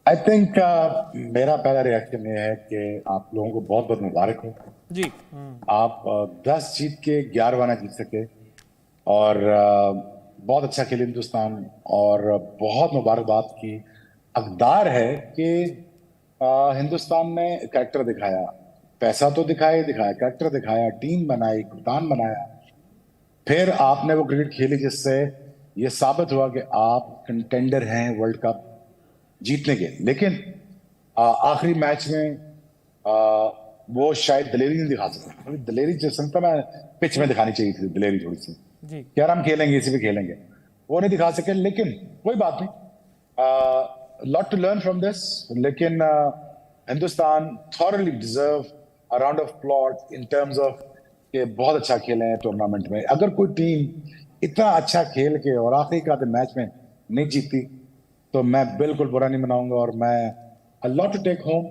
I think मेरा पहला reaction ये है कि आप लोगों को बहुत बहुत मुबारक हो। जी। आप 10 जीत के 11वां ना जीत सके और बहुत अच्छा खेले हिंदुस्तान। और बहुत मुबारकबाद की हकदार है कि हिंदुस्तान ने कैरेक्टर दिखाया। पैसा तो दिखाया ही दिखाया, कैरेक्टर दिखाया, टीम बनाई, कप्तान बनाया। फिर आपने वो क्रिकेट खेली जिससे ये साबित हुआ कि आप कंटेंडर हैं वर्ल्ड कप जीतने के। लेकिन आखिरी मैच में आ, वो शायद दलेरी नहीं दिखा सकते। थोड़ी दलेरी जो समझता मैं पिच में जी। दिखानी चाहिए थी, दलेरी थोड़ी सी जी। कि यार हम खेलेंगे, इसी पे खेलेंगे। वो नहीं दिखा सके, लेकिन कोई बात नहीं। Lot to learn from this. लेकिन Hindustan thoroughly deserve a round of plot in terms of कि बहुत अच्छा खेले हैं टूर्नामेंट में। अगर कोई टीम इतना अच्छा खेल के और आखिरी का मैच में नहीं जीतती तो मैं बिल्कुल बुरा नहीं मनाऊंगा। और मैं लॉट टू टेक होम।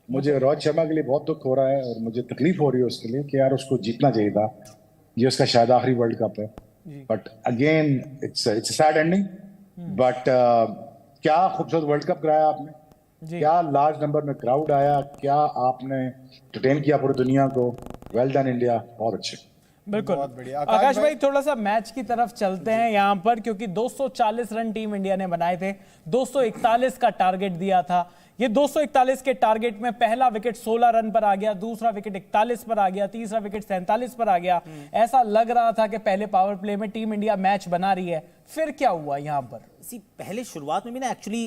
मुझे रोहित शर्मा के लिए बहुत दुख हो रहा है और मुझे तकलीफ हो रही है उसके लिए कि यार उसको जीतना चाहिए था। ये उसका शायद आखिरी वर्ल्ड कप है। जी। But again it's sad ending. But क्या खूबसूरत वर्ल्ड कप कराया आपने। जी। क्या लार्ज नंबर में क्राउड आया, क्या आपने एंटरटेन किया पूरी दुनिया को। वेल डन इंडिया, बहुत अच्छे। बिल्कुल। बहुत बढ़िया आकाश आकाश भाई। भाई, थोड़ा सा मैच की तरफ चलते हैं यहाँ पर, क्योंकि 240 रन टीम इंडिया ने बनाए थे। 241 का टारगेट दिया था। ये 241 के टारगेट में पहला विकेट 16 रन पर आ गया, दूसरा विकेट 41 पर आ गया, तीसरा विकेट 47 पर आ गया। ऐसा लग रहा था कि पहले पावर प्ले में टीम इंडिया मैच बना रही है। फिर क्या हुआ यहाँ पर? पहले शुरुआत में भी ना एक्चुअली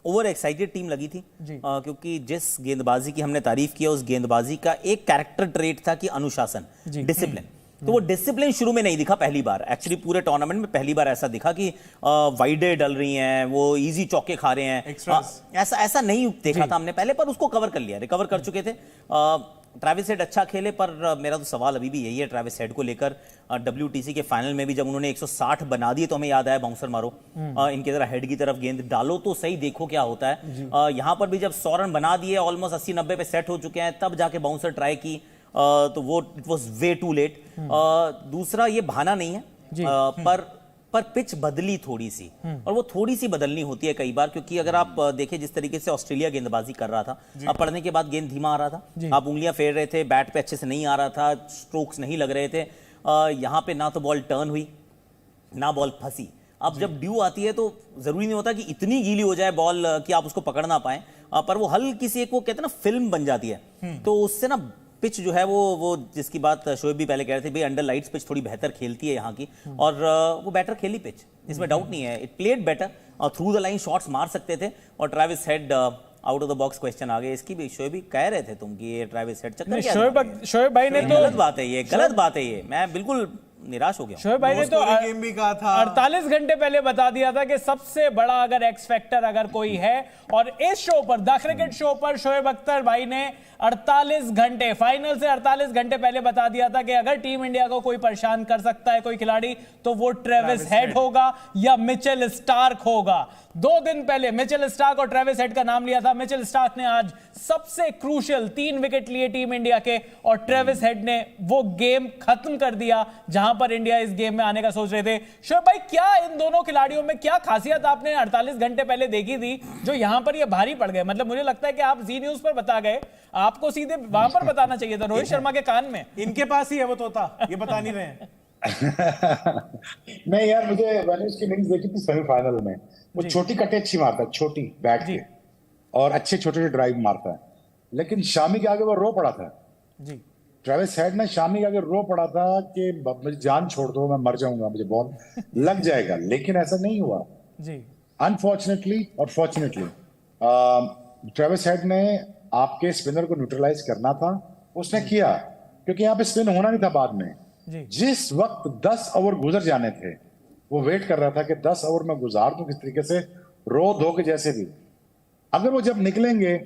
ओवर एक्साइटेड टीम लगी थी। जी। क्योंकि जिस गेंदबाजी की हमने तारीफ किया, उस गेंदबाजी का एक कैरेक्टर ट्रेट था कि अनुशासन, जी। डिसिप्लिन। तो वो डिसिप्लिन शुरू में नहीं दिखा, पहली बार एक्चुअली पूरे टूर्नामेंट में पहली बार ऐसा दिखा कि वाइडे डल रही हैं, वो इजी चौके खा रहे हैं। ऐसा ऐसा नहीं देखा था हमने पहले, पर उसको कवर कर लिया, रिकवर कर चुके थे। ट्रैविस हेड अच्छा खेले, पर मेरा तो सवाल अभी भी यही है ट्रैविस हेड को लेकर। WTC के फाइनल में भी जब उन्होंने 160 बना दिए तो हमें याद आया बाउंसर मारो, इनके जरा हेड की तरफ गेंद डालो तो सही, देखो क्या होता है। यहां पर भी जब 100 रन बना दिए, ऑलमोस्ट 80-90 पे सेट हो चुके हैं, तब जाके बाउंसर ट्राई की, तो वो it was way too late. दूसरा ये बहाना नहीं है, पर पिच बदली थोड़ी सी, और वो थोड़ी सी बदलनी होती है कई बार, क्योंकि अगर आप देखें जिस तरीके से ऑस्ट्रेलिया गेंदबाजी कर रहा था, अब पढ़ने के बाद गेंद धीमा आ रहा था, आप उंगलियां फेर रहे थे, बैट पे अच्छे से नहीं आ रहा था, स्ट्रोक्स नहीं लग रहे थे। यहां पे ना तो बॉल टर्न हुई, ना बॉल फंसी। अब जब ड्यू आती है तो जरूरी नहीं होता कि इतनी गीली हो जाए बॉल कि आप उसको पकड़ ना पाए, पर वो हल्की सी एक, वो कहते हैं ना, फिल्म बन जाती है। तो उससे ना पिच जो है वो जिसकी बात शोएब भी पहले कह रहे थे, भाई अंडर लाइट्स पिच थोड़ी बेहतर खेलती है यहाँ की, और वो बेटर खेली पिच, इसमें डाउट नहीं है। It played better, through the line shots मार सकते थे। और Travis Head out of the box question आ गए इसकी भी। शोएब भी कह रहे थे तुम कि ये ट्रैविस हेड चक्कर क्या शोएब भाई ने तो गलत बात है, ये गलत बात है, ये मैं बिल्कुल निराश हो गया। शोएब भाई ने तो गेम भी कहा था, 48 घंटे पहले बता दिया था कि सबसे बड़ा अगर एक्स फैक्टर अगर कोई है, और इस शो पर, द क्रिकेट शो पर, शोएब अख्तर भाई ने 48 घंटे, फाइनल से 48 घंटे पहले बता दिया था कि अगर टीम इंडिया को कोई परेशान कर सकता है कोई खिलाड़ी, तो वो ट्रेविस हेड होगा या मिचेल स्टार्क होगा। 2 दिन पहले मिचेल स्टार्क और ट्रेविस हेड का नाम लिया था। मिचेल स्टार्क ने आज सबसे क्रूशियल 3 विकेट लिए टीम इंडिया के, और ट्रेविस हेड ने वो गेम खत्म कर दिया जहां पर इंडिया इस गेम में आने का सोच रहे थे। शोएब भाई, क्या इन दोनों खिलाड़ियों में क्या खासियत आपने 48 घंटे पहले देखी थी जो यहां पर ये भारी पड़ गए? मतलब मुझे लगता है कि आप जी न्यूज पर बता गए, आपको सीधे वहां पर बताना चाहिए था, रोहित शर्मा के कान में। इनके पास ही है वो तोता, ये बता नहीं रहे हैं। नहीं यार, मैंने उसकी इनिंग्स देखी थी सेमीफाइनल में। वो छोटी कटे अच्छी मारता है, छोटी बैट के, और अच्छे छोटे छोटे ड्राइव मारता है। लेकिन शामी के आगे वो रो पड़ा था। जी। ट्रेविस हेड ने शामी के आगे रो पड़ा था कि मुझे जान छोड़ दो, मैं मर जाऊंगा, मुझे बॉल लग जाएगा। लेकिन ऐसा नहीं हुआ, जी। अनफॉर्चुनेटली और फॉर्चुनेटली। ट्रेविस हेड ने आपके स्पिनर को न्यूट्रलाइज करना था, उसने किया, क्योंकि यहाँ पे स्पिन होना नहीं था बाद में। जी। जिस वक्त 10 ओवर गुजर जाने थे, वो वेट कर रहा था कि 10 ओवर में गुजार दूं किस तरीके से, रो धो के जैसे भी। अगर वो जब निकलेंगे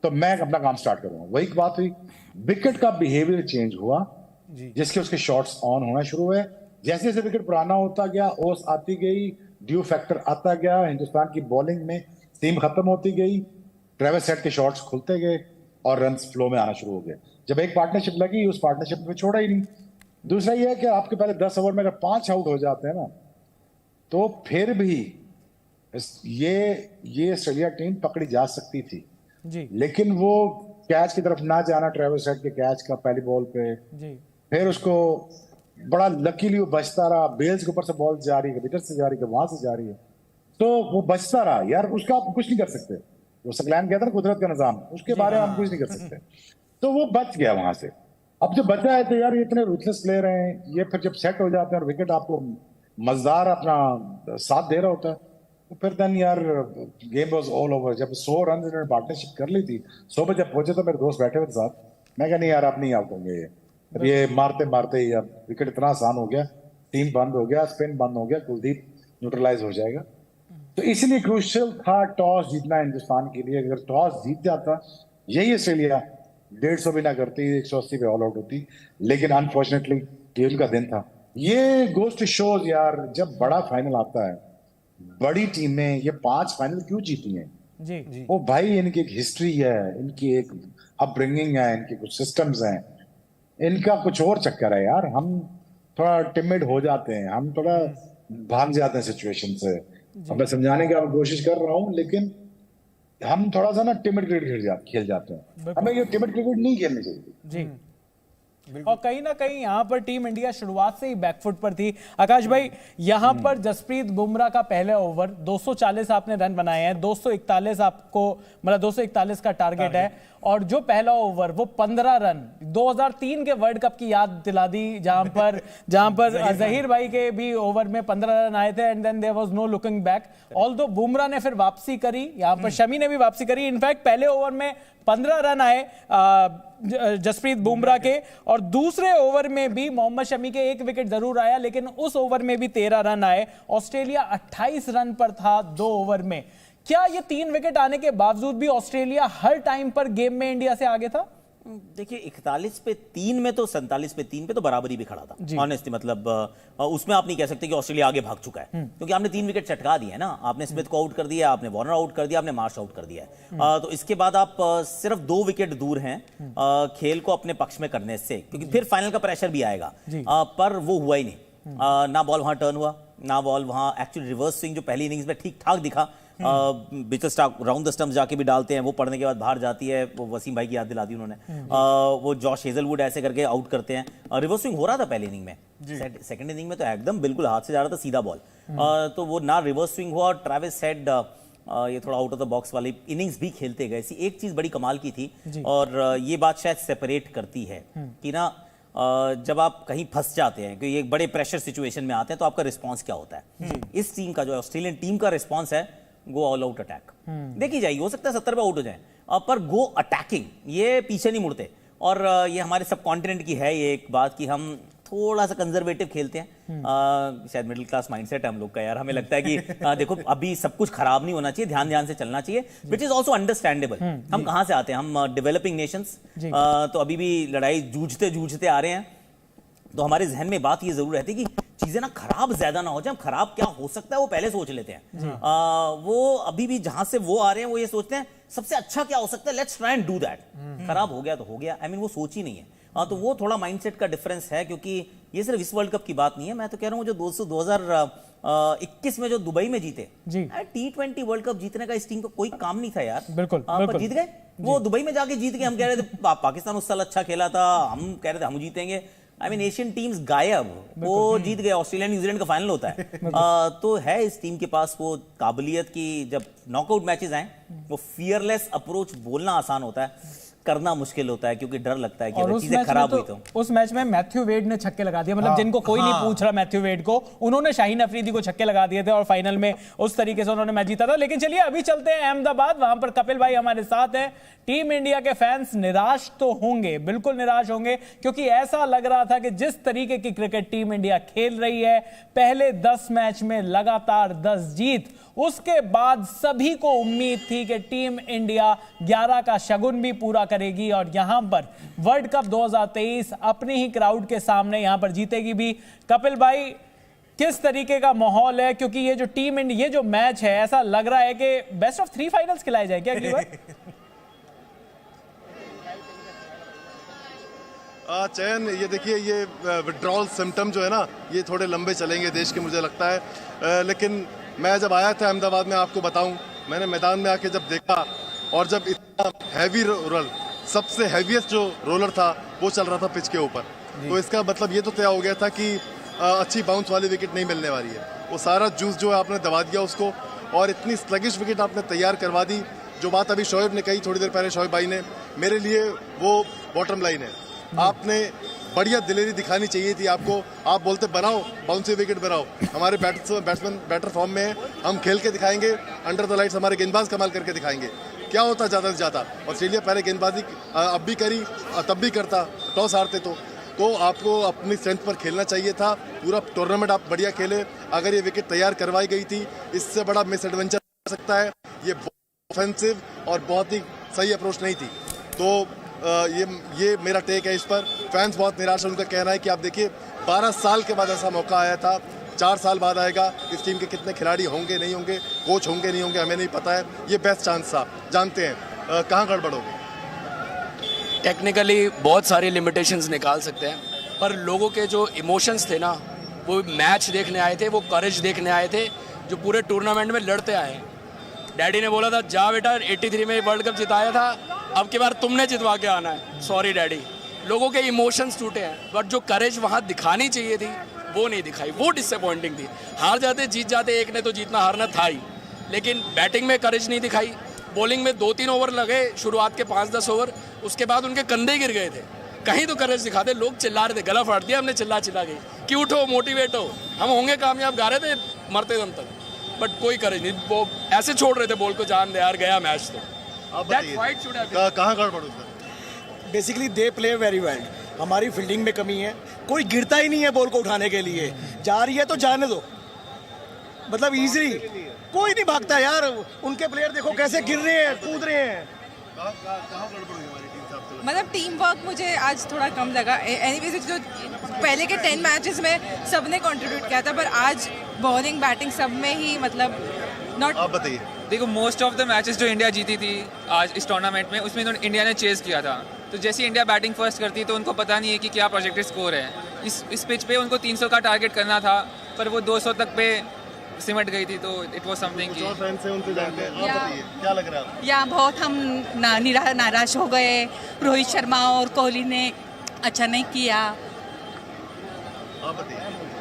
तो मैं अपना काम स्टार्ट करूंगा। वही बात हुई, विकेट का बिहेवियर चेंज हुआ, जिसके उसके शॉट्स ऑन होना शुरू हुए। जैसे जैसे विकेट पुराना होता गया, ओस आती गई, ड्यू फैक्टर आता गया, हिंदुस्तान की बॉलिंग में सीम खत्म होती गई, ट्रेविस हेड के शॉट्स खुलते गए और रन फ्लो में आना शुरू हो गए। जब एक पार्टनरशिप लगी, उस पार्टनरशिप में छोड़ा ही नहीं। दूसरा यह है कि आपके पहले 10 ओवर में अगर 5 आउट हो जाते हैं ना, तो फिर भी ये ऑस्ट्रेलिया टीम पकड़ी जा सकती थी, जी लेकिन वो कैच की तरफ ना जाना, ट्रेविस हेड के कैच का पहली बॉल पे, जी फिर उसको बड़ा लकीली वो बचता रहा, बेल्स के ऊपर से बॉल जा रही है, इधर से जा रही है, वहां से जा रही है, तो वो बचता रहा यार, उसका आप कुछ नहीं कर सकते। वो सकलैन कहता ना कुदरत का निजाम, उसके बारे में हम कुछ नहीं कर सकते। तो वो बच गया वहां से। अब जब बचा है तो यार ये इतने रूथलेस प्लेयर हैं, ये फिर जब सेट हो जाते हैं और विकेट आपको मजेदार अपना साथ दे रहा होता है, तो फिर देन यार गेम वाज ऑल ओवर। जब 100 रन इन्होंने पार्टनरशिप कर ली थी, 100 पे जब पहुंचे तो मेरे दोस्त बैठे हुए थे साथ, मैं कहा नहीं यार आप नहीं आउट होंगे, ये मारते मारते ही अब विकेट इतना आसान हो गया, टीम बंद हो गया, स्पिन बंद हो गया, कुलदीप न्यूट्रलाइज हो जाएगा। तो इसलिए क्रूशियल था टॉस जीतना हिंदुस्तान के लिए। अगर टॉस जीत जाता, यही ऑस्ट्रेलिया 150 भी ना करती, 180 पे ऑल आउट होती, लेकिन अनफॉर्चुनेटली ये उनका दिन था। ये गोस टू शोज यार, जब बड़ा फाइनल आता है, बड़ी टीमें ये 5 फाइनल क्यों जीती हैं? जी वो भाई इनकी एक हिस्ट्री है, इनकी एक अपब्रिंगिंग है, इनके कुछ सिस्टम्स हैं, इनका कुछ और चक्कर है यार। हम थोड़ा टिमिड हो जाते हैं, हम थोड़ा भाग जाते हैं सिचुएशन से। अब मैं समझाने की कोशिश कर रहा हूं, लेकिन हम थोड़ा सा ना टिमिड क्रिकेट खेल जाते हैं। हमें ये टिमिड क्रिकेट नहीं खेलनी चाहिए जी। और कहीं ना कहीं यहाँ पर टीम इंडिया शुरुआत से ही बैकफुट पर थी। आकाश भाई, यहाँ पर जसप्रीत बुमराह का पहले ओवर 240 आपने रन बनाए हैं, 241 आपको मतलब 241 का टारगेट है, और जो पहला ओवर वो 15 रन 2003 के वर्ल्ड कप की याद दिला दी, जहां पर जहीर भाई के भी ओवर में 15 रन आए थे, and then there was no looking back. Although Bumrah ने फिर वापसी करी, यहाँ पर शमी ने भी वापसी करी। इनफैक्ट पहले ओवर में 15 रन आए जसप्रीत बुमराह के, और दूसरे ओवर में भी मोहम्मद शमी के एक विकेट जरूर आया, लेकिन उस ओवर में भी 13 रन आए। ऑस्ट्रेलिया 28 रन पर था 2 ओवर में। क्या ये 3 विकेट आने के बावजूद भी ऑस्ट्रेलिया हर टाइम पर गेम में इंडिया से आगे था? देखिए 41 पे 3 में तो 47 पे 3 पे तो बराबरी भी खड़ा था ऑनेस्टली। मतलब उसमें आप नहीं कह सकते कि ऑस्ट्रेलिया आगे भाग चुका है, क्योंकि आपने 3 विकेट चटका दिए है ना। आपने स्मिथ को आउट कर दिया, आपने वार्नर आउट कर दिया, आपने मार्श आउट कर दिया है। तो इसके बाद आप सिर्फ 2 विकेट दूर हैं खेल को अपने पक्ष में करने से, क्योंकि फिर फाइनल का प्रेशर भी आएगा। पर वो हुआ ही नहीं। ना बॉल वहां टर्न हुआ, ना बॉल वहां एक्चुअली रिवर्स स्विंग जो पहली इनिंग्स में ठीक ठाक दिखा, बिचल स्टार्क राउंड द स्टंप्स जाके भी डालते हैं, वो पढ़ने के बाद बाहर जाती है, वो वसीम भाई की याद दिला दी उन्होंने। वो जॉश हेजलवुड ऐसे करके आउट करते हैं। रिवर्स स्विंग हो रहा था पहली इनिंग में, सेकंड इनिंग में तो एकदम बिल्कुल हाथ से जा रहा था सीधा बॉल। तो वो ना रिवर्स स्विंग हुआ, और ट्रेविस हेड ये थोड़ा आउट ऑफ द बॉक्स वाली इनिंग्स भी खेलते गए। ऐसी एक चीज बड़ी कमाल की थी, और ये बात शायद सेपरेट करती है कि ना जब आप कहीं फंस जाते हैं, क्योंकि एक बड़े प्रेशर सिचुएशन में आते हैं, तो आपका रिस्पॉन्स क्या होता है। इस टीम का जो ऑस्ट्रेलियन टीम का रिस्पॉन्स है, गो ऑल आउट अटैक। देखी जाएगी, हो सकता है 70 पे आउट हो जाए, पर गो अटैकिंग, ये पीछे नहीं मुड़ते। और ये हमारे सब कॉन्टिनेंट की है ये एक बात कि हम थोड़ा सा कंजर्वेटिव खेलते हैं। शायद मिडिल क्लास माइंडसेट है हम लोग का यार। हमें लगता है कि देखो अभी सब कुछ खराब नहीं होना चाहिए, ध्यान ध्यान से चलना चाहिए, विच इज ऑल्सो अंडरस्टैंडेबल। हम कहाँ से आते हैं, हम डेवलपिंग नेशंस, तो अभी भी लड़ाई जूझते जूझते आ रहे हैं। तो हमारे जहन में बात ये जरूर रहती है कि चीजें ना खराब ज्यादा ना हो जाए, हम खराब क्या हो सकता है वो पहले सोच लेते हैं। वो अभी भी जहां से वो आ रहे हैं, वो ये सोचते हैं सबसे अच्छा क्या हो सकता है, let's try and do that. खराब हो गया तो हो गया, आई मीन वो सोच ही नहीं है। तो वो थोड़ा माइंडसेट का डिफरेंस है, क्योंकि ये सिर्फ इस वर्ल्ड कप की बात नहीं है। मैं तो कह रहा हूँ जो 2021 में जो दुबई में जीते, T20 वर्ल्ड कप जीतने का इस टीम को कोई काम नहीं था यार। बिल्कुल, पर जीत गए, वो दुबई में जाके जीत गए। हम कह रहे थे पाकिस्तान उस साल अच्छा खेला था, हम कह रहे थे हम जीतेंगे। आई मीन एशियन टीम्स गायब, वो जीत गए। ऑस्ट्रेलिया न्यूजीलैंड का फाइनल होता है। तो है इस टीम के पास वो काबिलियत की जब नॉकआउट मैचेस आए, वो फियरलेस अप्रोच बोलना आसान होता है, करना मुश्किल होता है, क्योंकि डर लगता है कि अगर चीजें खराब हुई तो। उस मैच में मैथ्यू वेड ने छक्के लगा दिए, मतलब जिनको कोई नहीं पूछ रहा मैथ्यू वेड को, उन्होंने शाहीन अफरीदी को छक्के लगा दिए थे, और फाइनल में उस तरीके से उन्होंने मैच जीता था। लेकिन चलिए अभी चलते हैं अहमदाबाद, वहां पर कपिल भाई हमारे साथ हैं। टीम इंडिया के फैंस निराश तो होंगे, बिल्कुल निराश होंगे, क्योंकि ऐसा लग रहा था कि जिस तरीके की क्रिकेट टीम इंडिया खेल रही है, पहले 10 मैच में लगातार 10 जीत, उसके बाद सभी को उम्मीद थी कि टीम इंडिया 11 का शगुन भी पूरा करेगी, और यहां पर वर्ल्ड कप 2023 अपनी ही क्राउड के सामने यहां पर जीतेगी भी। कपिल भाई, किस तरीके का माहौल है, क्योंकि ये जो टीम इंडिया, ये जो मैच है, ऐसा लग रहा है कि बेस्ट ऑफ 3 फाइनल्स खिलाए जाए क्या अगली बार? चयन, ये देखिए, ये विड्रॉल सिम्टम जो है ना, ये थोड़े लंबे चलेंगे देश के, मुझे लगता है। लेकिन मैं जब आया था अहमदाबाद में, आपको बताऊं, मैंने मैदान में आके जब देखा और जब इतना हैवी रोलर, सबसे हैवीएस्ट जो रोलर था वो चल रहा था पिच के ऊपर, तो इसका मतलब ये तो तय हो गया था कि अच्छी बाउंस वाली विकेट नहीं मिलने वाली है। वो सारा जूस जो है आपने दबा दिया उसको, और इतनी स्लगिश विकेट आपने तैयार करवा दी। जो बात अभी शोएब ने कही थोड़ी देर पहले, शोएब भाई ने, मेरे लिए वो बॉटम लाइन है। आपने बढ़िया दिलेरी दिखानी चाहिए थी आपको। आप बोलते बनाओ बाउंसी विकेट बनाओ, हमारे बैट्समैन बैटर फॉर्म में है, हम खेल के दिखाएंगे, अंडर द लाइट्स हमारे गेंदबाज कमाल करके दिखाएंगे। क्या होता ज़्यादा से ज़्यादा, ऑस्ट्रेलिया पहले गेंदबाजी अब भी करी, तब भी करता, टॉस हारते तो आपको अपनी स्ट्रेंथ पर खेलना चाहिए था। पूरा टूर्नामेंट आप बढ़िया खेले। अगर ये विकेट तैयार करवाई गई थी, इससे बड़ा मिस एडवेंचर हो सकता है। ये ऑफेंसिव और बहुत ही सही अप्रोच नहीं थी। तो ये मेरा टेक है इस पर। फैंस बहुत निराश है, उनका कहना है कि आप देखिए 12 साल के बाद ऐसा मौका आया था, 4 साल बाद आएगा। इस टीम के कितने खिलाड़ी होंगे नहीं होंगे, कोच होंगे नहीं होंगे, हमें नहीं पता है। ये बेस्ट चांस था, जानते हैं कहाँ गड़बड़ होगी। टेक्निकली बहुत सारी लिमिटेशंस निकाल सकते हैं, पर लोगों के जो इमोशंस थे ना, वो मैच देखने आए थे, वो करेज देखने आए थे, जो पूरे टूर्नामेंट में लड़ते आए। डैडी ने बोला था जा बेटा, 83 में वर्ल्ड कप जिताया था, अब की बार तुमने जितवा के आना है। Sorry daddy. लोगों के इमोशंस टूटे हैं, बट जो करेज वहाँ दिखानी चाहिए थी वो नहीं दिखाई, वो डिसअपॉइंटिंग थी। हार जाते जीत जाते, एक ने तो जीतना हारना था ही, लेकिन बैटिंग में करेज नहीं दिखाई। बॉलिंग में 2-3 ओवर लगे, शुरुआत के 5-10 ओवर, उसके बाद उनके कंधे गिर गए थे। कहीं तो करेज दिखाते। लोग चिल्ला रहे थे, गला फाड़ दिया हमने चिल्ला के कि उठो, मोटिवेट हो, हम होंगे कामयाब, गा रहे थे मरते दम तक, बट कोई करेज नहीं। वो ऐसे छोड़ रहे थे बॉल को, जान दे यार, गया मैच। तो कहाँ गड़बड़ हुई? Basically they play very well. हमारी फील्डिंग में कमी है, कोई गिरता ही नहीं है बॉल को उठाने के लिए। जा रही है तो जाने दो, मतलब इजीली कोई नहीं भागता यार। उनके प्लेयर देखो कैसे गिर रहे हैं, कूद रहे हैं। मतलब टीम वर्क मुझे आज थोड़ा कम लगा। एनीवेज जो पहले के 10 मैचेस में सबने कंट्रीब्यूट किया था, पर आज बॉलिंग बैटिंग सब में ही मतलब नॉट। आप बताइए। देखो, मोस्ट ऑफ द मैचेस जो इंडिया जीती थी आज इस टूर्नामेंट में, उसमें इंडिया ने चेस किया था। तो जैसे इंडिया बैटिंग फर्स्ट करती तो उनको पता नहीं है कि क्या प्रोजेक्टेड स्कोर है। इस पिच पे उनको 300 का टारगेट करना था, पर वो 200 तक पे सिमट गई थी। तो इट वाज समथिंग की क्या लग रहा है? या बहुत हम नाराज हो गए। रोहित शर्मा और कोहली ने अच्छा नहीं किया।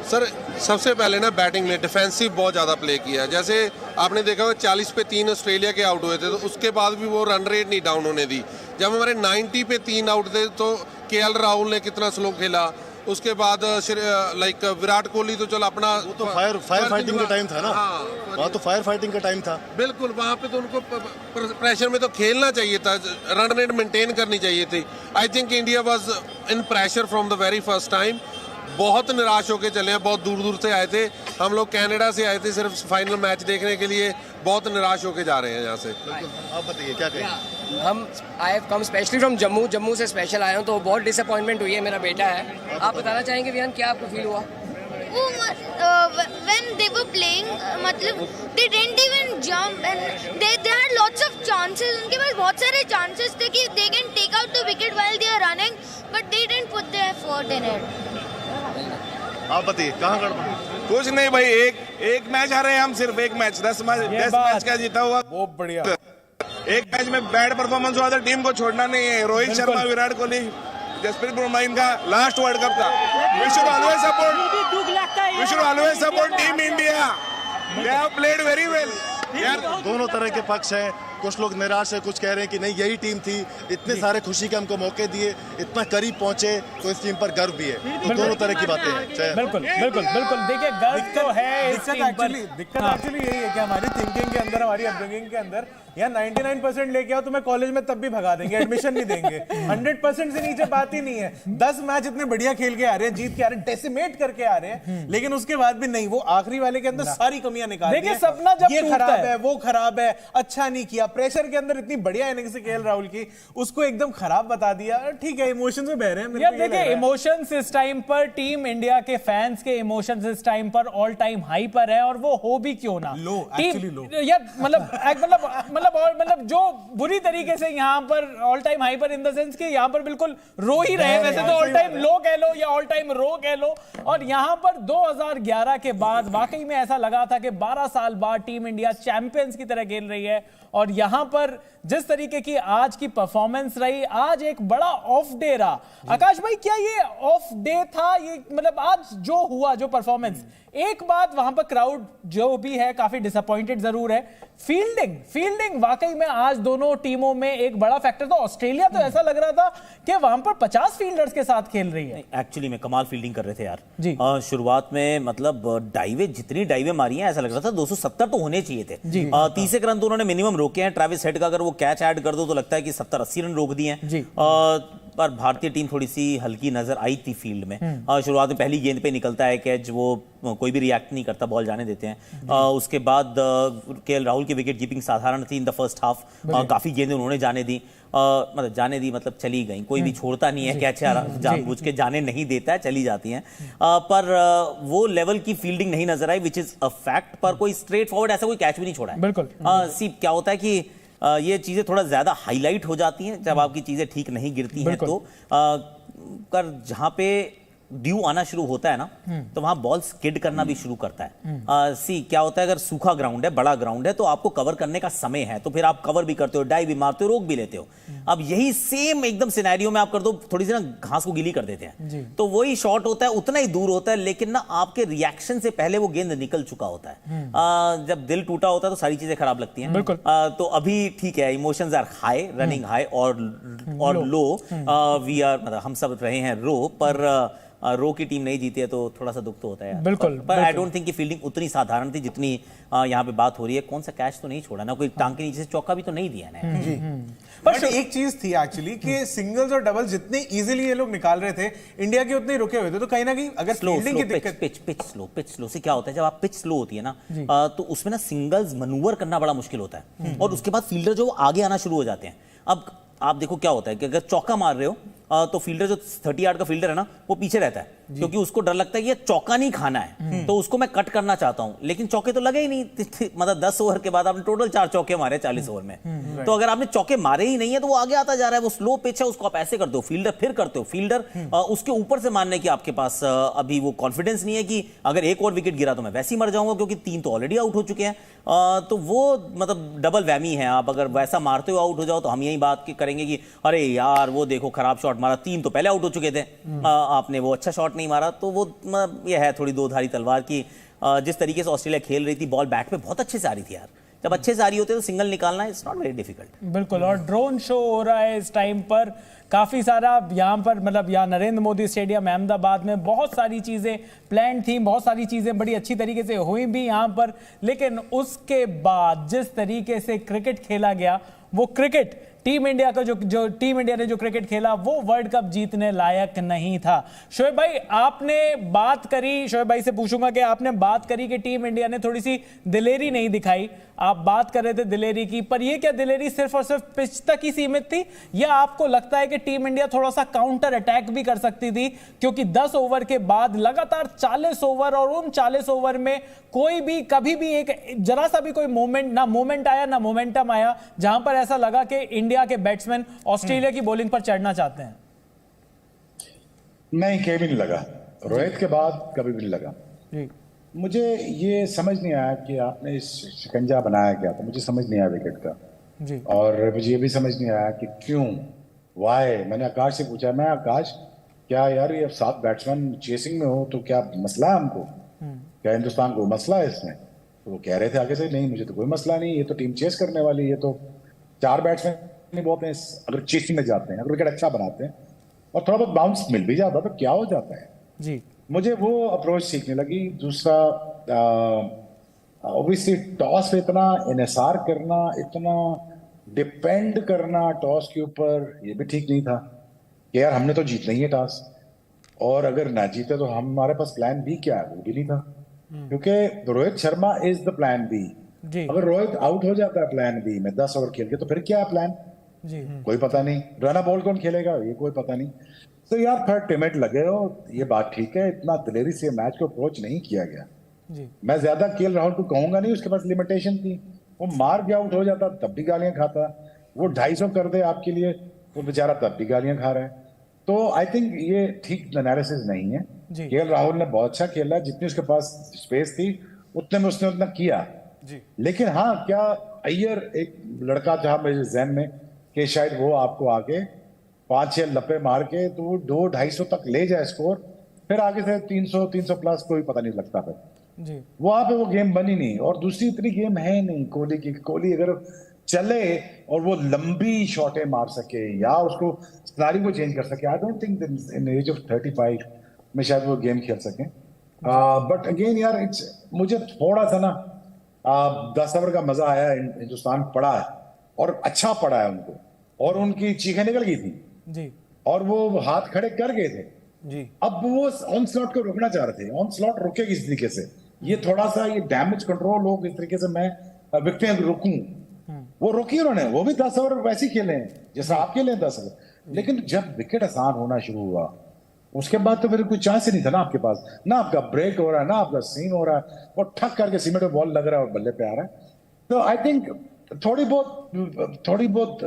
सर, सबसे पहले ना बैटिंग में डिफेंसिव बहुत ज़्यादा प्ले किया। जैसे आपने देखा होगा 40 पे 3 ऑस्ट्रेलिया के आउट हुए थे, तो उसके बाद भी वो रन रेट नहीं डाउन होने दी। जब हमारे 90 पे 3 आउट थे तो केएल राहुल ने कितना स्लो खेला। उसके बाद लाइक विराट कोहली तो चलो अपना, वो तो फायर फाइटिंग का टाइम था ना। वहाँ तो फायर फाइटिंग का टाइम था। बिल्कुल, वहाँ पे तो उनको प्रेशर में तो खेलना चाहिए था, रन रेट मेंटेन करनी चाहिए थी। I think India was in pressure from the very first time. बहुत निराश होकर चले हैं, बहुत दूर दूर से आए थे। हम लोग कनाडा से आए थे सिर्फ फाइनल मैच देखने के लिए, बहुत निराश होकर जा रहे हैं यहाँ से। आप बताइए क्या कहें? हम I have come specially from Jammu से स्पेशल आया हूँ, तो बहुत डिसअपॉइंटमेंट हुई है। मेरा बेटा है, आप बताना चाहेंगे विहान क्या आपको फील हुआ? when they were playing, मतलब they didn't even jump and they had lots of chances. उनके पास बहुत सारे chances थे कि they can take out the wicket while they are running, but they didn't put their effort in it. आप बताइए कहाँ गड़बड़? कुछ नहीं भाई, एक मैच हारे हम, सिर्फ एक मैच। 10 मैच का जीता हुआ, बहुत बढ़िया। एक मैच में बैड परफॉर्मेंस हुआ था, टीम को छोड़ना नहीं है। रोहित शर्मा, विराट कोहली, जसप्रीत बुमराह, इनका लास्ट वर्ल्ड कप था। We should always support team India. They have played very well. यार दोनों तरह के पक्ष हैं। कुछ लोग निराश है, कुछ कह रहे हैं कि नहीं यही टीम थी, इतने सारे खुशी के हमको मौके दिए, इतना करीब पहुंचे, तो इस टीम पर गर्व भी है। तो दोनों तरह की बातें हैं। बिल्कुल बिल्कुल बिल्कुल। देखिए, गर्व तो है इस टीम पर। दिक्कत एक्चुअली यही है कि हमारी थिंकिंग के अंदर, हमारी अपब्रिंगिंग के अंदर, या 99% लेके आओ तुम्हें कॉलेज में तब भी भगा देंगे, एडमिशन नहीं देंगे। 100% से नीचे बात ही नहीं है। 10 मैच इतने बढ़िया खेल के आ रहे हैं, जीत के आ रहे हैं, डेसिमेट करके आ रहे हैं, लेकिन उसके बाद भी नहीं, वो आखिरी वाले के अंदर सारी कमियां निकाल। देखिए, सपना जब ये खराब है, वो खराब है, अच्छा नहीं किया, प्रेशर के अंदर इतनी बढ़िया इनिंग्स खेल राहुल की, उसको एकदम खराब बता दिया। ठीक है, इमोशंस में बह रहे हैं। मेरे यार को ये लग देखिए, रहा है। इमोशंस इस टाइम पर टीम इंडिया के फैंस के इमोशंस इस टाइम पर ऑल टाइम हाई पर है, और वो हो भी क्यों ना लो, एक्चुअली लो। यार मतलब जो बुरी तरीके से यहाँ पर ऑल टाइम हाई पर इन द सेंस कि यहाँ पर बिल्कुल रो ही रहे, वैसे तो ऑल टाइम लो कह लो या ऑल टाइम रो कह लो। और यहाँ पर 2011 के बाद वाकई में ऐसा लगा था कि 12 साल बाद टीम इंडिया चैंपियंस की तरह खेल रही है, और यहां पर जिस तरीके की आज की परफॉर्मेंस रही, आज एक बड़ा ऑफ डे रहा। आकाश भाई, क्या ये ऑफ डे था? ये मतलब आज जो हुआ, जो परफॉर्मेंस, एक बात वहां पर क्राउड जो भी है काफी डिसअपॉइंटेड जरूर है। फील्डिंग वाकई में आज दोनों टीमों में एक बड़ा फैक्टर था। ऑस्ट्रेलिया तो ऐसा लग रहा था कि वहां पर 50 फील्डर्स के साथ खेल रही है। एक्चुअली में कमाल फील्डिंग कर रहे थे यार जी। शुरुआत में मतलब जितनी डाइवे मारी हैं, ऐसा लग रहा था 270 तो होने चाहिए थे जी। 30 रन तो उन्होंने मिनिमम रोके हैं। ट्रेविस हेड का अगर वो कैच ऐड कर दो तो लगता है कि 70-80 रन रोक दिए हैं जी। पर भारतीय टीम थोड़ी सी हल्की नजर आई थी फील्ड में। शुरुआत में पहली गेंद पे निकलता है कैच, वो कोई भी रिएक्ट नहीं करता, बॉल जाने देते हैं। उसके बाद केएल राहुल की विकेट कीपिंग साधारण थी इन द फर्स्ट हाफ। काफी गेंदें उन्होंने जाने दी, मतलब चली गई। कोई भी छोड़ता नहीं है कैच, जानबूझ के जाने नहीं देता है, चली जाती हैं। पर वो लेवल की फील्डिंग नहीं नजर आई, विच इज अ फैक्ट। पर कोई स्ट्रेट फॉरवर्ड ऐसा कोई कैच भी नहीं छोड़ा है। बिल्कुल। क्या होता है कि ये चीजें थोड़ा ज्यादा हाईलाइट हो जाती हैं जब आपकी चीजें ठीक नहीं गिरती हैं। तो कर जहां पे ड्यू आना शुरू होता है ना, तो वहां बॉल स्किड करना भी शुरू करता है। क्या होता है, अगर सूखा ग्राउंड है, बड़ा ग्राउंड है, तो आपको कवर करने का समय है, तो फिर आप कवर भी करते हो, डाइव भी मारते हो, रोक भी लेते हो। अब यही सेम एकदम सिनेरियो में आप कर दो, थोड़ी सी ना घास को गीली कर देते हैं, तो वही शॉट होता है, उतना ही दूर होता है, लेकिन ना आपके रिएक्शन से पहले वो गेंद निकल चुका होता है। जब दिल टूटा होता है तो सारी चीजें खराब लगती हैं। तो अभी ठीक है, emotions are high, running high और लो। वी आर, मतलब हम सब रहे हैं रो, पर रो की टीम नहीं जीती है तो थोड़ा सा दुख तो होता है। बिल्कुल। पर आई डोंट थिंक कि फील्डिंग उतनी साधारण थी जितनी यहाँ पे बात हो रही है। कौन सा कैच तो नहीं छोड़ा ना, कोई टांग के नीचे से चौका भी तो नहीं दिया ना जी। बट एक चीज थी एक्चुअली कि सिंगल्स और डबल्स जितने इजीली ये लोग निकाल रहे थे, इंडिया के उतने रुके हुए थे। तो कहीं ना कहीं अगर फील्डिंग की दिक्कत, पिच स्लो से क्या होता है, जब आप पिच स्लो होती है ना, तो उसमें ना सिंगल्स मनूवर करना बड़ा मुश्किल होता है, और उसके बाद फील्डर जो आगे आना शुरू हो जाते हैं। अब आप देखो क्या होता है कि अगर चौका मार रहे हो तो फील्डर जो 30 यार्ड का फील्डर है ना, वो पीछे रहता है, क्योंकि उसको डर लगता है कि ये चौका नहीं खाना है, तो उसको मैं कट करना चाहता हूं। लेकिन चौके तो लगे ही नहीं, मतलब 10 ओवर के बाद आपने टोटल 4 चौके मारे 40 ओवर में। तो अगर आपने चौके मारे ही नहीं है तो वो आगे आता जा रहा है। वो स्लो पिच है, उसको आप ऐसे करते हो, फील्डर फिर करते हो, फील्डर उसके ऊपर से मारने की आपके पास अभी वो कॉन्फिडेंस नहीं है कि अगर एक और विकेट गिरा तो मैं वैसे ही मर जाऊंगा, क्योंकि 3 तो ऑलरेडी आउट हो चुके हैं। तो वो मतलब डबल वैमी है। आप अगर वैसा मारते हो आउट हो जाओ तो हम यही बात करेंगे कि अरे यार वो देखो खराब शॉट मारा, 3 तो पहले आउट हो चुके थे, आपने वो अच्छा शॉट नहीं मारा। तो वो ये है थोड़ी दो धारी तलवार की। जिस तरीके से ऑस्ट्रेलिया खेल रही थी, बॉल बैट पे बहुत अच्छे से आ रही थी यार। जब अच्छे से आ रही होती है तो सिंगल निकालना इट्स नॉट वेरी डिफिकल्ट। बिल्कुल। और ड्रोन शो हो रहा है इस टाइम पर काफी सारा यहाँ पर, मतलब यहाँ नरेंद्र मोदी स्टेडियम अहमदाबाद में बहुत सारी चीजें प्लान थी, बहुत सारी चीजें बड़ी अच्छी तरीके से हुई भी यहाँ पर। लेकिन उसके बाद जिस तरीके से क्रिकेट खेला गया, वो क्रिकेट टीम इंडिया का जो टीम इंडिया ने जो क्रिकेट खेला वो वर्ल्ड कप जीतने लायक नहीं था। शोएब भाई, आपने बात करी, शोएब भाई से पूछूंगा कि आपने बात करी कि टीम इंडिया ने थोड़ी सी दिलेरी नहीं दिखाई। आप बात कर रहे थे दिलेरी की, पर ये क्या दिलेरी सिर्फ और सिर्फ पिच तक ही सीमित थी, या आपको लगता है कि टीम इंडिया थोड़ा सा काउंटर अटैक भी कर सकती थी? क्योंकि 10 ओवर के बाद लगातार 40 ओवर, और उन 40 ओवर में कोई भी कभी भी एक जरा सा भी कोई मोमेंट आया ना मोमेंटम आया जहां पर ऐसा लगा कि इंडिया के बैट्समैन ऑस्ट्रेलिया की बॉलिंग पर चढ़ना चाहते हैं। नहीं, कभी नहीं लगा। रोहित के बाद कभी भी नहीं लगा। मुझे ये समझ नहीं आया कि आपने इस शिकंजा बनाया क्या था, मुझे समझ नहीं आया विकेट का जी। और मुझे ये भी समझ नहीं आया कि क्यों, वाई। मैंने आकाश से पूछा, मैं आकाश क्या यार ये 7 बैट्समैन चेसिंग में हो तो क्या मसला है हमको, क्या हिंदुस्तान को मसला है इसमें? तो वो कह रहे थे आगे से, नहीं मुझे तो कोई मसला नहीं, ये तो टीम चेस करने वाली, ये तो 4 बैट्समैन नहीं बहुत हैं, अगर चेसिंग में जाते हैं, अगर विकेट अच्छा बनाते हैं और थोड़ा बहुत बाउंस मिल भी जाता तो क्या हो जाता है जी। मुझे वो अप्रोच सीखने लगी। दूसरा, ऑब्वियसली टॉस पे इतना इन्हिसार करना, इतना डिपेंड करना टॉस के ऊपर, ये भी ठीक नहीं था कि यार हमने तो जीतना ही है टॉस, और अगर ना जीते तो हमारे पास प्लान बी क्या है, वो भी नहीं था। क्योंकि Rohit Sharma is the plan B. जी अगर रोहित आउट हो जाता है प्लान बी में 10 ओवर खेल के, तो फिर क्या है प्लान? जी कोई पता नहीं। रन बॉल कौन खेलेगा, ये कोई पता नहीं। तो यार थर्ड टिमेट लगे हो, ये बात ठीक है, इतना दिलेरी से मैच को अप्रोच नहीं किया गया। जी मैं ज्यादा केएल राहुल को कहूंगा नहीं, उसके पास लिमिटेशन थी। वो मार के आउट हो जाता तब भी गालियां खाता, वो 250 कर दे आपके लिए वो बेचारा तब भी गालियां खा रहा है। तो आई थिंक ये ठीक एनालिसिस नहीं है। जी। केएल राहुल ने बहुत अच्छा खेला, जितनी उसके पास स्पेस थी उतने में उसने उतना किया जी। लेकिन हाँ, क्या अय्यर एक लड़का था मेरे जहन में कि शायद वो आपको आगे 5-6 लपे मार के तो वो 200-250 तक ले जाए स्कोर, फिर आगे से 300 प्लस कोई पता नहीं लगता। फिर जी वहां पे वो गेम बनी नहीं। और दूसरी इतनी गेम है नहीं कोहली की। कोहली अगर चले और वो लंबी शॉटें मार सके या उसको सिनारियो को चेंज कर सके, I don't think in age of 35 में शायद वो गेम खेल सके। बट अगेन यार इट्स मुझे थोड़ा सा ना 10 ओवर का मजा आया। हिंदुस्तान पड़ा है और अच्छा पड़ा है उनको, और उनकी चीखें निकल गई थी जी और वो हाथ खड़े कर गए थे जी। अब वो ऑन स्लॉट को रोकना चाह रहे थे। ऑन स्लॉट रोके किस तरीके से, ये थोड़ा सा ये डैमेज कंट्रोल हो किस तरीके से मैं विकेट रोकूं, वो रोकी उन्होंने। वो भी 10 ओवर वैसे ही खेले हैं जैसा आप खेले 10 ओवर। लेकिन जब विकेट आसान होना शुरू हुआ उसके बाद तो फिर कोई चांस ही नहीं था ना आपके पास, ना आपका ब्रेक हो रहा है ना आपका सीन हो रहा है, और ठक करके सीमेंट में बॉल लग रहा है और बल्ले पे आ रहा है। तो आई थिंक थोड़ी बहुत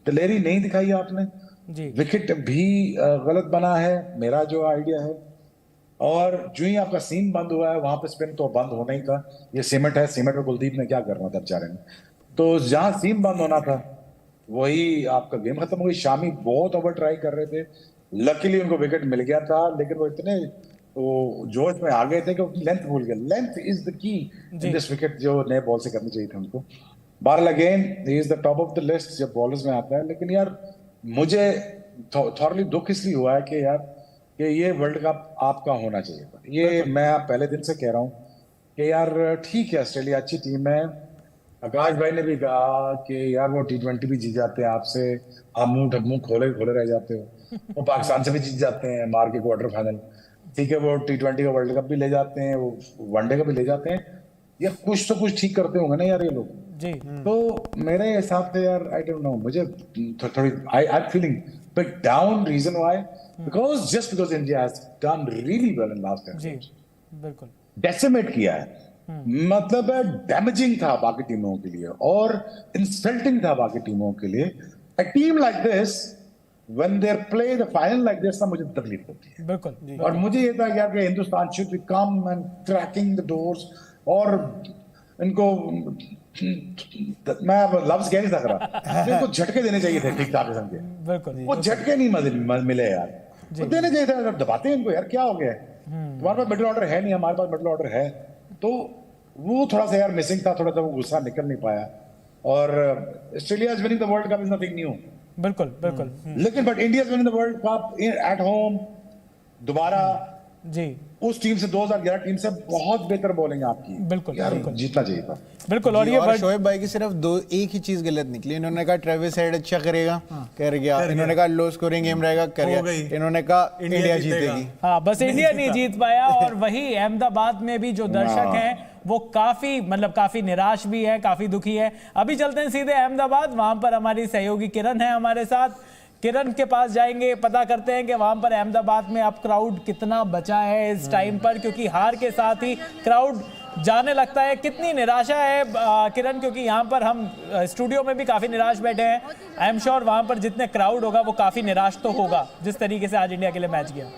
दिलेरी नहीं दिखाई आपने जी। विकेट भी गलत बना है मेरा जो आइडिया है। और जो ही आपका सीम बंद हुआ है वहां पे स्पिन तो बंद होना ही था। ये सीमेंट है, सीमेंट में कुलदीप ने क्या करना था बेचारे ने, तो जहां सीम बंद होना था वही आपका गेम खत्म हो गई। शामी बहुत ओवर ट्राई कर रहे थे, लकीली उनको विकेट मिल गया था, लेकिन वो इतने जोश में आ गए थे कि उनकी लेंथ भूल गए। Length is the key in this wicket, जो नए बॉल से करनी चाहिए थी उनको। बहरहाल again he is the top of the list जब बॉलर्स में आता है। लेकिन यार मुझे थॉरली दुख इसलिए हुआ है कि यार कि ये वर्ल्ड कप आपका होना चाहिए था। ये मैं पहले दिन से कह रहा हूँ कि यार ठीक है ऑस्ट्रेलिया अच्छी टीम है। आकाश भाई ने भी कहा कि यार वो T20 भी जीत जाते हैं आपसे, आप मुंह खोले रह जाते हो। वो पाकिस्तान से भी जीत जाते हैं मार के क्वार्टर फाइनल, ठीक है वो T20 का वर्ल्ड कप भी ले जाते हैं, वो वनडे का भी ले जाते हैं। यार कुछ तो कुछ ठीक करते होंगे ना यार ये लोग जी। तो मेरे हिसाब से यार आई डोंट नो, मुझे थोड़ी I feeling big down. Reason why? Because just because India has done really well in last 10 जी बिल्कुल डेसिमेट किया है, मतलब डैमेजिंग था बाकी टीमों के लिए और इंसल्टिंग था बाकी टीमों के लिए। A team like this when they play the final like this, मुझे तकलीफ होती है बिल्कुल। और मुझे ये था यार कि Hindustan should be come and cracking the doors, और इनको मैं लफ्ज कह नहीं सक रहा, इनको झटके देने चाहिए थे ठीक ठाक किस्म के। बिल्कुल वो झटके नहीं मिले यार, वो देने चाहिए था। जब दबाते हैं इनको यार क्या हो गया, तुम्हारे पास मिडिल ऑर्डर है नहीं, हमारे पास मिडिल ऑर्डर है, तो वो थोड़ा सा यार मिसिंग था, थोड़ा सा वो गुस्सा निकल नहीं पाया। और Australia is winning the world cup is nothing new, बिल्कुल बिल्कुल। लेकिन but India is winning the world cup at home दोबारा जी। उस टीम से 2011 टीम से बहुत बेहतर बॉलिंग आपकी, बिल्कुल यार बिल्कुल जीतना चाहिए था बिल्कुल। और ये शोएब भाई की सिर्फ एक ही चीज गलत निकली। इन्होंने कहा ट्रेविस हेड अच्छा करेगा, कर गया। इन्होंने कहा लो स्कोरिंग गेम रहेगा, कर गया। इन्होंने कहा इंडिया जीतेगी, हाँ बस इंडिया नहीं जीत पाया। और वही अहमदाबाद में भी जो दर्शक हैं वो काफी निराश भी है, काफी दुखी है। अभी चलते हैं सीधे अहमदाबाद, वहां पर हमारी सहयोगी किरण है हमारे साथ। किरण के पास जाएंगे, पता करते हैं कि वहां पर अहमदाबाद में अब क्राउड कितना बचा है इस टाइम पर, क्योंकि हार के साथ ही क्राउड जाने लगता है। कितनी निराशा है किरण, क्योंकि यहाँ पर हम स्टूडियो में भी काफी निराश बैठे हैं। आई एम श्योर वहां पर जितने क्राउड होगा वो काफी निराश तो होगा जिस तरीके से आज इंडिया के लिए मैच गया।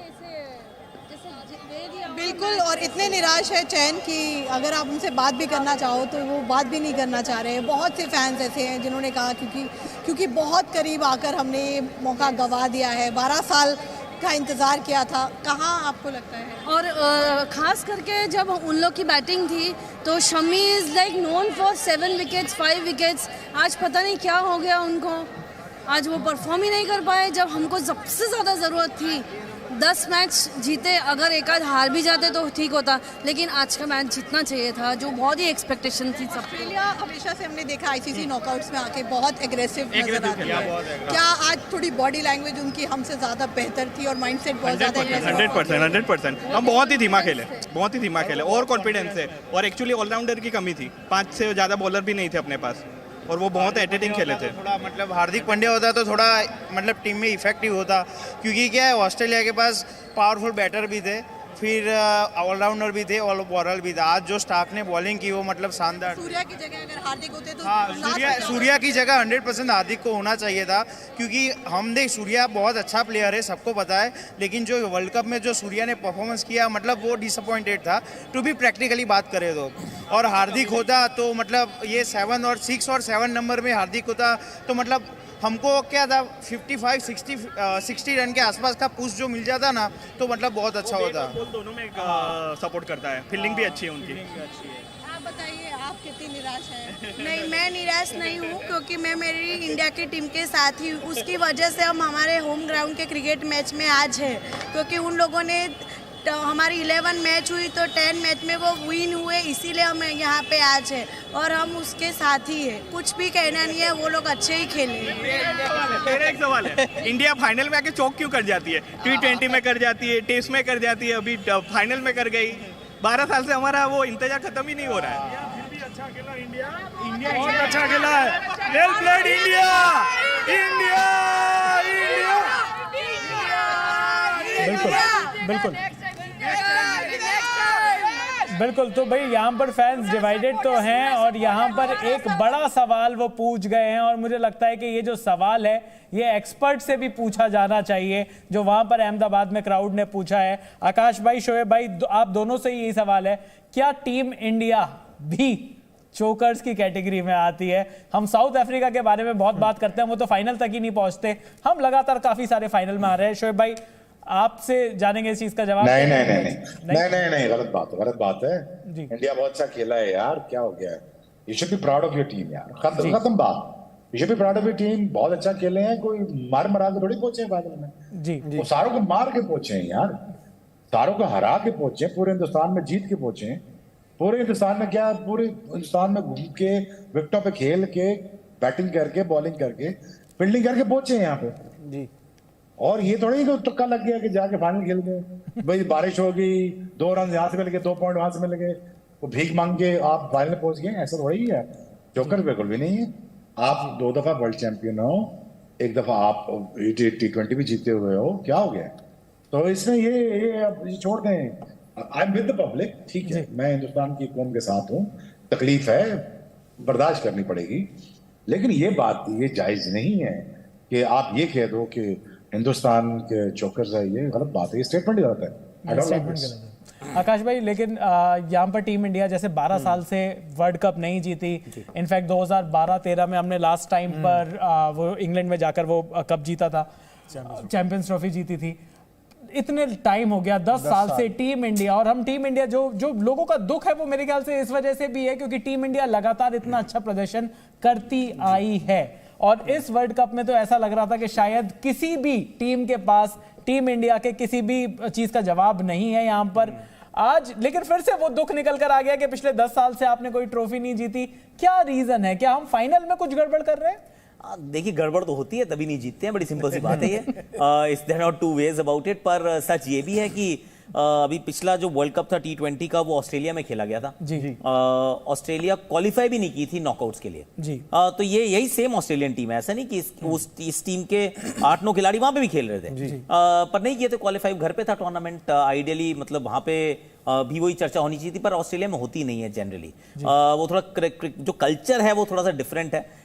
बिल्कुल, और इतने निराश है चैन कि अगर आप उनसे बात भी करना चाहो तो वो बात भी नहीं करना चाह रहे हैं। बहुत से फैंस ऐसे हैं जिन्होंने कहा क्योंकि बहुत करीब आकर हमने ये मौका गंवा दिया है, 12 साल का इंतज़ार किया था। कहाँ आपको लगता है? और ख़ास करके जब उन लोग की बैटिंग थी तो Shami is like known for 7 wickets 5 wickets. आज पता नहीं क्या हो गया उनको, आज वो परफॉर्म ही नहीं कर पाए जब हमको सबसे ज़्यादा ज़रूरत थी 10 मैच जीते, अगर एक आध हार भी जाते तो ठीक होता, लेकिन आज का मैच जीतना चाहिए था, जो बहुत ही एक्सपेक्टेशन थी सबकी। ऑस्ट्रेलिया हमेशा से हमने देखा आईसीसी नॉकआउट्स में आके बहुत एग्रेसिव नजर आती है। क्या आज थोड़ी बॉडी लैंग्वेज उनकी हमसे ज्यादा बेहतर थी और माइंडसेट बहुत ज्यादा 100%। हम बहुत ही धीमा खेले और कॉन्फिडेंस से, और एक्चुअली ऑलराउंडर की कमी थी, 5 से ज़्यादा बॉलर भी नहीं थे अपने पास, और वो बहुत एटेटिंग खेले थे। थोड़ा मतलब हार्दिक पांड्या होता तो थोड़ा मतलब टीम में इफेक्टिव होता, क्योंकि क्या है ऑस्ट्रेलिया के पास पावरफुल बैटर भी थे, फिर ऑलराउंडर भी थे और बॉलर भी था। आज जो स्टार्क ने बॉलिंग की वो मतलब शानदार। सूर्या की जगह अगर हार्दिक होते तो सूर्या की जगह 100% हार्दिक को होना चाहिए था, क्योंकि हम देख सूर्या बहुत अच्छा प्लेयर है, सबको पता है, लेकिन जो वर्ल्ड कप में जो सूर्या ने परफॉर्मेंस किया मतलब वो डिसअपॉइंटेड था, टू भी प्रैक्टिकली बात करें तो। और हार्दिक होता तो मतलब ये 7 और 6 और 7 नंबर में हार्दिक होता तो मतलब हमको क्या था 55-60 रन के आसपास का पुश जो मिल जाता ना तो मतलब बहुत अच्छा होता। दोनों में सपोर्ट करता है, फील्डिंग भी अच्छी है उनकी। आप बताइए, आप कितनी निराश हैं? नहीं, मैं निराश नहीं हूँ, क्योंकि मैं मेरी इंडिया की टीम के साथ ही उसकी वजह से हम हमारे होम ग्राउंड के क्रिकेट मैच में आज है, क्योंकि उन लोगों ने हमारी 11 मैच हुई तो 10 मैच में वो विन हुए, इसीलिए हम यहाँ पे आज है और हम उसके साथ ही है। कुछ भी कहना नहीं है, वो लोग अच्छे ही खेले। मेरा एक सवाल है, इंडिया फाइनल में आके चौक क्यों कर जाती है? T20 में कर जाती है, टेस्ट में कर जाती है, अभी फाइनल में कर गई। 12 साल से हमारा वो इंतजार खत्म ही नहीं हो रहा है। अच्छा खेला इंडिया बहुत अच्छा खेला है। Well played India. बिल्कुल। तो भाई यहाँ पर फैंस डिवाइडेड तो हैं और यहाँ पर एक बड़ा सवाल वो पूछ गए हैं, और मुझे लगता है कि ये जो सवाल है ये एक्सपर्ट से भी पूछा जाना चाहिए, जो वहां पर अहमदाबाद में क्राउड ने पूछा है। आकाश भाई, शोएब भाई, आप दोनों से यही सवाल है, क्या टीम इंडिया भी चोकर्स की कैटेगरी में आती है? हम साउथ अफ्रीका के बारे में बहुत बात करते हैं, वो तो फाइनल तक ही नहीं पहुंचते, हम लगातार काफी सारे फाइनल में आ रहे हैं। शोएब भाई, आपसे जानेंगे इस चीज का जवाब। नहीं, गलत बात है। इंडिया बहुत अच्छा खेला है यार, क्या हो गया है? You should be proud of your team यार, खत्म बात। You should be proud of your team, बहुत अच्छा खेले हैं, कोई मरा के थोड़ी पहुंचे फाइनल में जी। वो सारों को मार के पहुंचे हैं यार, सारों को हरा के पहुंचे, पूरे हिंदुस्तान में जीत के पहुंचे। पूरे हिंदुस्तान में क्या, पूरे हिंदुस्तान में घूम के, विकेटों पे खेल के, बैटिंग करके, बॉलिंग करके, फील्डिंग करके पहुंचे यहाँ पे जी। और ये थोड़ी कि तुक्का लग गया कि जाके फाइनल खेल गए, भाई बारिश होगी, 2 रन यहाँ से मिल गए, 2 पॉइंट वहां से मिल गए, वो भीख मांग के आप फाइनल पहुंच गए, ऐसा थोड़ी है। जोकर बिल्कुल भी नहीं है। आप 2 दफा वर्ल्ड चैंपियन हो, 1 दफा आप T20 भी जीते हुए हो, क्या हो गया? तो इसमें ये छोड़ दें। I am with the public, ठीक है, मैं हिंदुस्तान की कौम के साथ हूँ, तकलीफ है, बर्दाश्त करनी पड़ेगी, लेकिन ये बात, ये जायज नहीं है कि आप ये कह दो कि हिंदुस्तान के चोकर्स है। ये गलत बात है, ये स्टेटमेंट ही गलत है। I don't like this. आकाश भाई, लेकिन यहाँ पर टीम इंडिया जैसे 12 साल से वर्ल्ड कप नहीं जीती, इनफैक्ट 2012-13 में हमने लास्ट टाइम पर वो इंग्लैंड में जाकर वो कप जीता था, चैंपियंस ट्रॉफी जीती थी। इतने टाइम हो गया, 10 साल से टीम इंडिया, और हम टीम इंडिया जो लोगों का दुख है वो मेरे ख्याल से इस वजह से भी है क्योंकि टीम इंडिया लगातार इतना अच्छा प्रदर्शन करती आई है, और इस वर्ल्ड कप में तो ऐसा लग रहा था कि शायद किसी भी टीम के पास टीम इंडिया के किसी भी चीज का जवाब नहीं है यहाँ पर आज। लेकिन फिर से वो दुख निकल कर आ गया कि पिछले 10 साल से आपने कोई ट्रॉफी नहीं जीती। क्या रीजन है? क्या हम फाइनल में कुछ गड़बड़ कर रहे हैं? देखिए, गड़बड़ तो होती है, तभी नहीं जीतते हैं, बड़ी सिंपल सी बात है ये। इस there are 2 ways about it. पर सच ये भी है कि अभी पिछला जो वर्ल्ड कप था T20 का, वो ऑस्ट्रेलिया में खेला गया था जी। ऑस्ट्रेलिया क्वालिफाई भी नहीं की थी नॉकआउट्स के लिए जी। तो ये यही सेम ऑस्ट्रेलियन टीम है, ऐसा नहीं कि इस टीम के 8-9 खिलाड़ी वहां पे भी खेल रहे थे पर नहीं किए थे क्वालिफाई। घर पे था टूर्नामेंट, आइडियली मतलब वहां पे भी वही चर्चा होनी चाहिए थी, पर ऑस्ट्रेलिया में होती नहीं है जनरली। वो थोड़ा जो कल्चर है वो थोड़ा सा डिफरेंट है।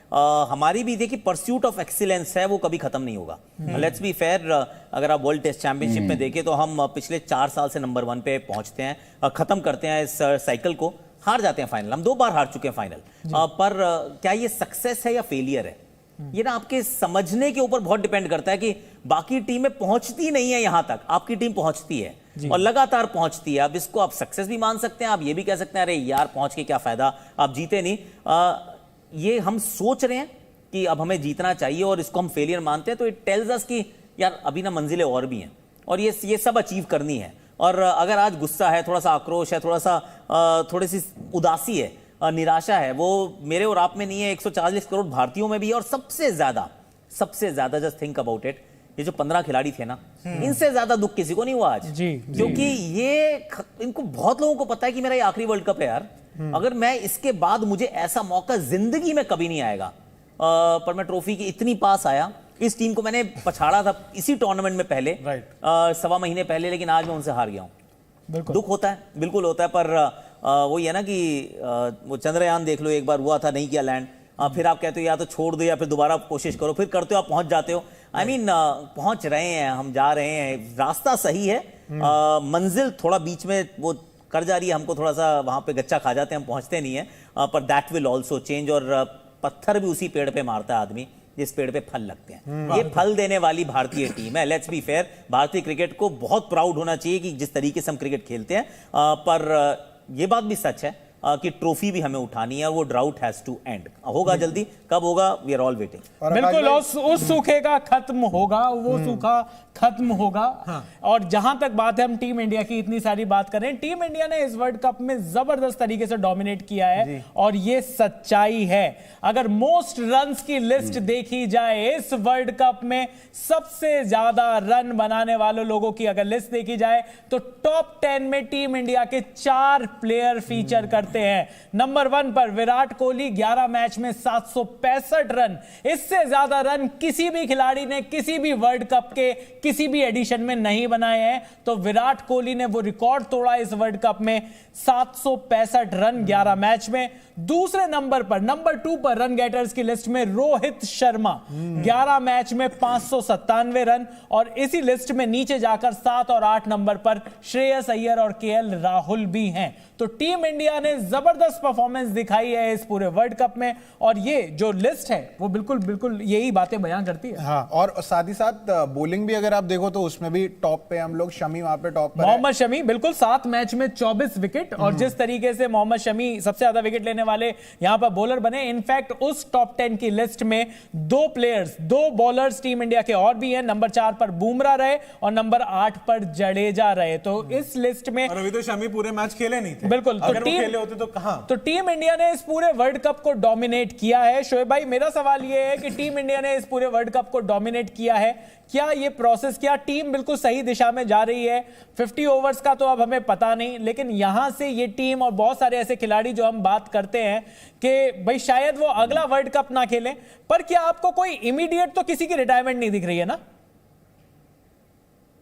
हमारी भी देखिए परस्यूट ऑफ एक्सीलेंस है, वो कभी खत्म नहीं होगा। लेट्स बी फेयर, अगर आप वर्ल्ड टेस्ट चैंपियनशिप में देखें तो हम पिछले 4 साल से नंबर 1 पे पहुंचते हैं, खत्म करते हैं इस साइकिल को, हार जाते हैं फाइनल। हम 2 बार हार चुके हैं फाइनल, पर क्या ये सक्सेस है या फेलियर है, ये ना आपके समझने के ऊपर बहुत डिपेंड करता है कि बाकी टीमें पहुंचती नहीं है यहां तक, आपकी टीम पहुंचती है और लगातार पहुंचती है। अब इसको आप सक्सेस भी मान सकते हैं, आप ये भी कह सकते हैं अरे यार पहुंच के क्या फायदा, आप जीते नहीं। ये हम सोच रहे हैं कि अब हमें जीतना चाहिए और इसको हम फेलियर मानते हैं, तो इट टेल्स अस कि यार अभी ना मंजिलें और भी हैं और ये सब अचीव करनी है। और अगर आज गुस्सा है, थोड़ा सा आक्रोश है, थोड़ी सी उदासी है, निराशा है, वो मेरे और आप में नहीं है, 140 करोड़ भारतीयों में भी है। और सबसे ज्यादा जस्ट थिंक अबाउट इट, ये जो 15 खिलाड़ी थे ना, इनसे ज्यादा दुख किसी को नहीं हुआ आज। क्योंकि इनको बहुत लोगों को पता है कि मेरा ये आखिरी वर्ल्ड कप है यार, अगर मैं इसके बाद मुझे ऐसा मौका जिंदगी में कभी नहीं आएगा। पर मैं ट्रॉफी के इतनी पास आया, इस टीम को मैंने पछाड़ा था इसी टूर्नामेंट में पहले, 1.25 महीने पहले, लेकिन आज मैं उनसे हार गया हूं। दुख होता है, बिल्कुल होता है, पर वही है ना कि वो चंद्रयान देख लो, एक बार हुआ था, नहीं किया लैंड, फिर आप कहते हो या तो छोड़ दो या फिर दोबारा कोशिश करो, फिर करते हो, आप पहुंच जाते हो। आई मीन पहुंच रहे हैं, हम जा रहे हैं, रास्ता सही है, मंजिल थोड़ा बीच में वो कर जा रही है, हमको थोड़ा सा वहां पे गच्चा खा जाते हैं, हम पहुंचते नहीं है, पर दैट विल ऑल्सो चेंज। और पत्थर भी उसी पेड़ पे मारता है आदमी जिस पेड़ पे फल लगते हैं। ये फल देने वाली भारतीय टीम है। लेट्स बी फेयर, भारतीय क्रिकेट को बहुत प्राउड होना चाहिए कि जिस तरीके से हम क्रिकेट खेलते हैं, पर ये बात भी सच है कि ट्रॉफी भी हमें उठानी है, वो ड्राउट हैज टू एंड। होगा जल्दी, कब होगा, वी आर ऑल वेटिंग। बिल्कुल, उस सूखे का खत्म होगा, वो सूखा खत्म होगा। हाँ। और जहां तक बात है, हम टीम इंडिया की इतनी सारी बात कर रहे हैं, टीम इंडिया ने इस वर्ल्ड कप में जबरदस्त तरीके से डोमिनेट किया है, और ये सच्चाई है। अगर मोस्ट रन्स की लिस्ट देखी जाए, इस वर्ल्ड कप में सबसे ज्यादा रन बनाने वाले लोगों की अगर लिस्ट देखी जाए, तो टॉप 10 में टीम इंडिया के 4 प्लेयर फीचर करते हैं। नंबर 1 पर विराट कोहली, 11 मैच में 765 रन। इससे ज्यादा रन किसी भी खिलाड़ी ने किसी भी वर्ल्ड कप के किसी भी एडिशन में नहीं बनाए हैं। तो विराट कोहली ने वो रिकॉर्ड तोड़ा इस वर्ल्ड कप में, 765 रन 11 मैच में। दूसरे नंबर पर, नंबर 2 पर रन गेटर्स की लिस्ट में रोहित शर्मा, 11 मैच में 597 रन। और इसी लिस्ट में नीचे जाकर 7 और 8 नंबर पर श्रेयस अय्यर और केएल राहुल भी हैं। तो टीम इंडिया ने जबरदस्त परफॉर्मेंस दिखाई है इस पूरे वर्ल्ड कप में, और ये जो लिस्ट है वो बिल्कुल यही बातें बयां करती है। हाँ, और साथ ही साथ बॉलिंग भी अगर आप देखो तो उसमें भी टॉप पे हम लोग, शमी वहां पे टॉप पर, मोहम्मद शमी बिल्कुल 7 मैच में 24 विकेट। और जिस तरीके से मोहम्मद शमी सबसे ज्यादा विकेट लेने वाले यहां पर बॉलर बने, इनफैक्ट उस टॉप 10 की लिस्ट में 2 बॉलर्स टीम इंडिया के और भी हैं। नंबर 4 पर बुमराह रहे और नंबर 8 पर जडेजा रहे। तो इस लिस्ट में, और अभी तो शमी पूरे मैच खेले नहीं थे, बिल्कुल, अगर वो खेले होते तो कहां। तो टीम इंडिया ने इस पूरे वर्ल्ड कप को डोमिनेट किया है। शोएब भाई, मेरा सवाल यह है कि टीम इंडिया ने इस पूरे वर्ल्ड कप को डोमिनेट किया है, क्या ये प्रोसेस, क्या टीम बिल्कुल सही दिशा में जा रही है? 50 ओवर्स का तो अब हमें पता नहीं, लेकिन यहां से ये टीम और बहुत सारे ऐसे खिलाड़ी जो हम बात करते हैं कि भाई शायद वो अगला वर्ल्ड कप ना खेलें, पर क्या आपको कोई इमीडिएट तो किसी की रिटायरमेंट नहीं दिख रही है ना?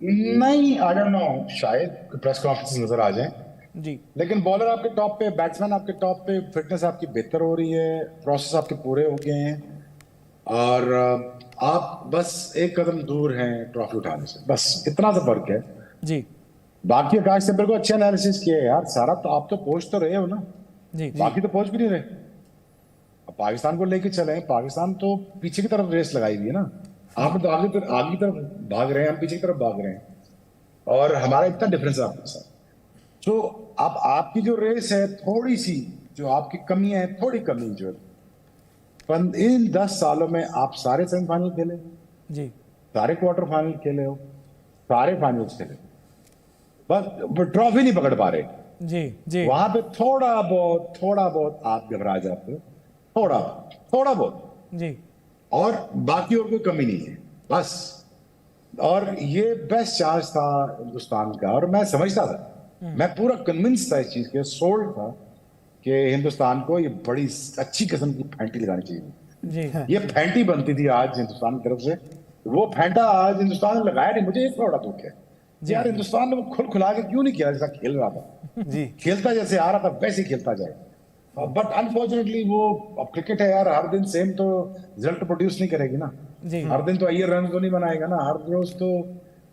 नहीं, आई डोंट नो, शायद प्रेस कॉन्फ्रेंस नजर आ जाए जी, लेकिन बॉलर आपके टॉप पे, बैट्समैन आपके टॉप पे, फिटनेस आपकी बेहतर हो रही है, प्रोसेस आपके पूरे हो गए हैं, और आप बस एक कदम दूर हैं ट्रॉफी उठाने से, बस इतना सा फर्क है जी। बाकी आकाश से बिल्कुल अच्छे एनालिसिस किए यार, सारा तो आप तो पहुंच तो रहे हो ना जी, बाकी तो पहुंच भी नहीं रहे। अब पाकिस्तान को लेके चले, पाकिस्तान तो पीछे की तरफ रेस लगाई हुई है ना, आप तो आगे की तरफ भाग रहे हैं, हम पीछे की तरफ भाग रहे हैं, और हमारा इतना डिफरेंस है आपके साथ। तो अब आपकी जो रेस है, थोड़ी सी जो आपकी कमियां हैं, थोड़ी कमी जो है, इन 10 सालों में आप सारे सेमीफाइनल खेले जी, सारे क्वार्टर फाइनल खेले हो, सारे फाइनल्स खेले, बस ट्रॉफी नहीं पकड़ पा रहे जी जी। वहां पे थोड़ा बहुत आप घबरा जाते हो, थोड़ा बहुत जी, और बाकी और कोई कमी नहीं है बस। और ये बेस्ट चांस था हिंदुस्तान का, और मैं समझता था, मैं पूरा कन्विंस था इस चीज के, सोल्ड था कि हिंदुस्तान को ये बड़ी अच्छी किस्म की फैंटी लगानी चाहिए जी। ये फैंटी बनती थी आज हिंदुस्तान की तरफ से, वो फैंटा आज हिंदुस्तान ने लगाया नहीं। मुझे ये थोड़ा दुख है यार, हिंदुस्तान ने वो खुला के क्यों नहीं किया जैसा खेल रहा था जी, खेलता जैसे आ रहा था वैसे ही खेलता जाए। बट अनफॉर्चुनेटली वो, अब क्रिकेट है यार, हर दिन सेम तो रिजल्ट प्रोड्यूस नहीं करेगी ना जी। हर दिन तो अय्यर रन तो नहीं बनाएगा ना, हर रोज तो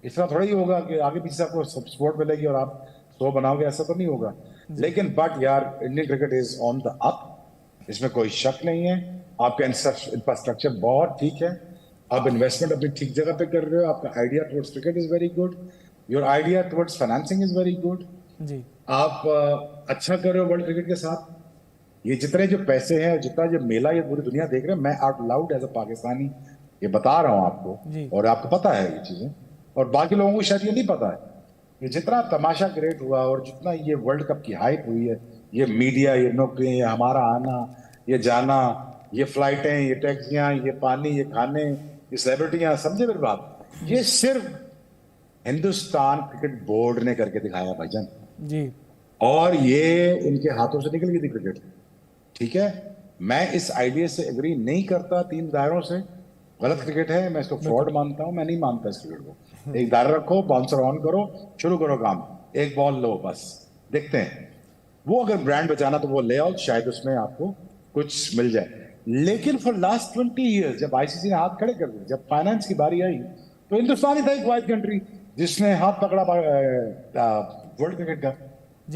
इस तरह थोड़ा ही होगा कि आगे पीछे आपको सपोर्ट मिलेगी और आप 100 बनाओगे, ऐसा तो नहीं होगा। लेकिन बट यार, Indian cricket is on the up, इसमें कोई शक नहीं है। आपका इंफ्रास्ट्रक्चर बहुत ठीक है, आप इन्वेस्टमेंट अपनी ठीक जगह पे कर रहे हो, आपका idea towards cricket is very good, your idea towards financing is very good जी। आप अच्छा कर रहे हो वर्ल्ड क्रिकेट के साथ। ये जितने जो पैसे हैं, जितना जो मेला ये पूरी दुनिया देख रहे हैं, मैं out loud as a Pakistani ये बता रहा हूँ आपको, और आपको पता है ये चीजें, और बाकी लोगों को शायद ये नहीं पता है कि जितना तमाशा क्रिएट हुआ और जितना ये वर्ल्ड कप की हाइप हुई है, ये मीडिया, ये नौकरियां, ये हमारा आना, ये जाना, ये फ्लाइटें, ये टैक्सियां, ये पानी, ये खाने, ये सेलिब्रिटियां, समझे मेरी बात, ये सिर्फ हिंदुस्तान क्रिकेट बोर्ड ने करके दिखाया भाईजान जी। और ये इनके हाथों से निकल गई थी क्रिकेट, ठीक है। मैं इस आइडिया से एग्री नहीं करता, 3 दायरों से गलत क्रिकेट है, मैं इसको फ्रॉड मानता हूं, मैं नहीं मानता इस क्रिकेट को। एक दायरा रखो, बाउंसर ऑन करो, शुरू करो काम, एक बॉल लो, बस देखते हैं। वो अगर ब्रांड बचाना तो वो ले आओ, शायद उसमें आपको कुछ मिल जाए। लेकिन फॉर लास्ट 20 ईयर्स जब आईसीसी ने हाथ खड़े कर दिए, जब फाइनेंस की बारी आई, तो हिंदुस्तान ही था एक वाइड कंट्री जिसने हाथ पकड़ा वर्ल्ड क्रिकेट का,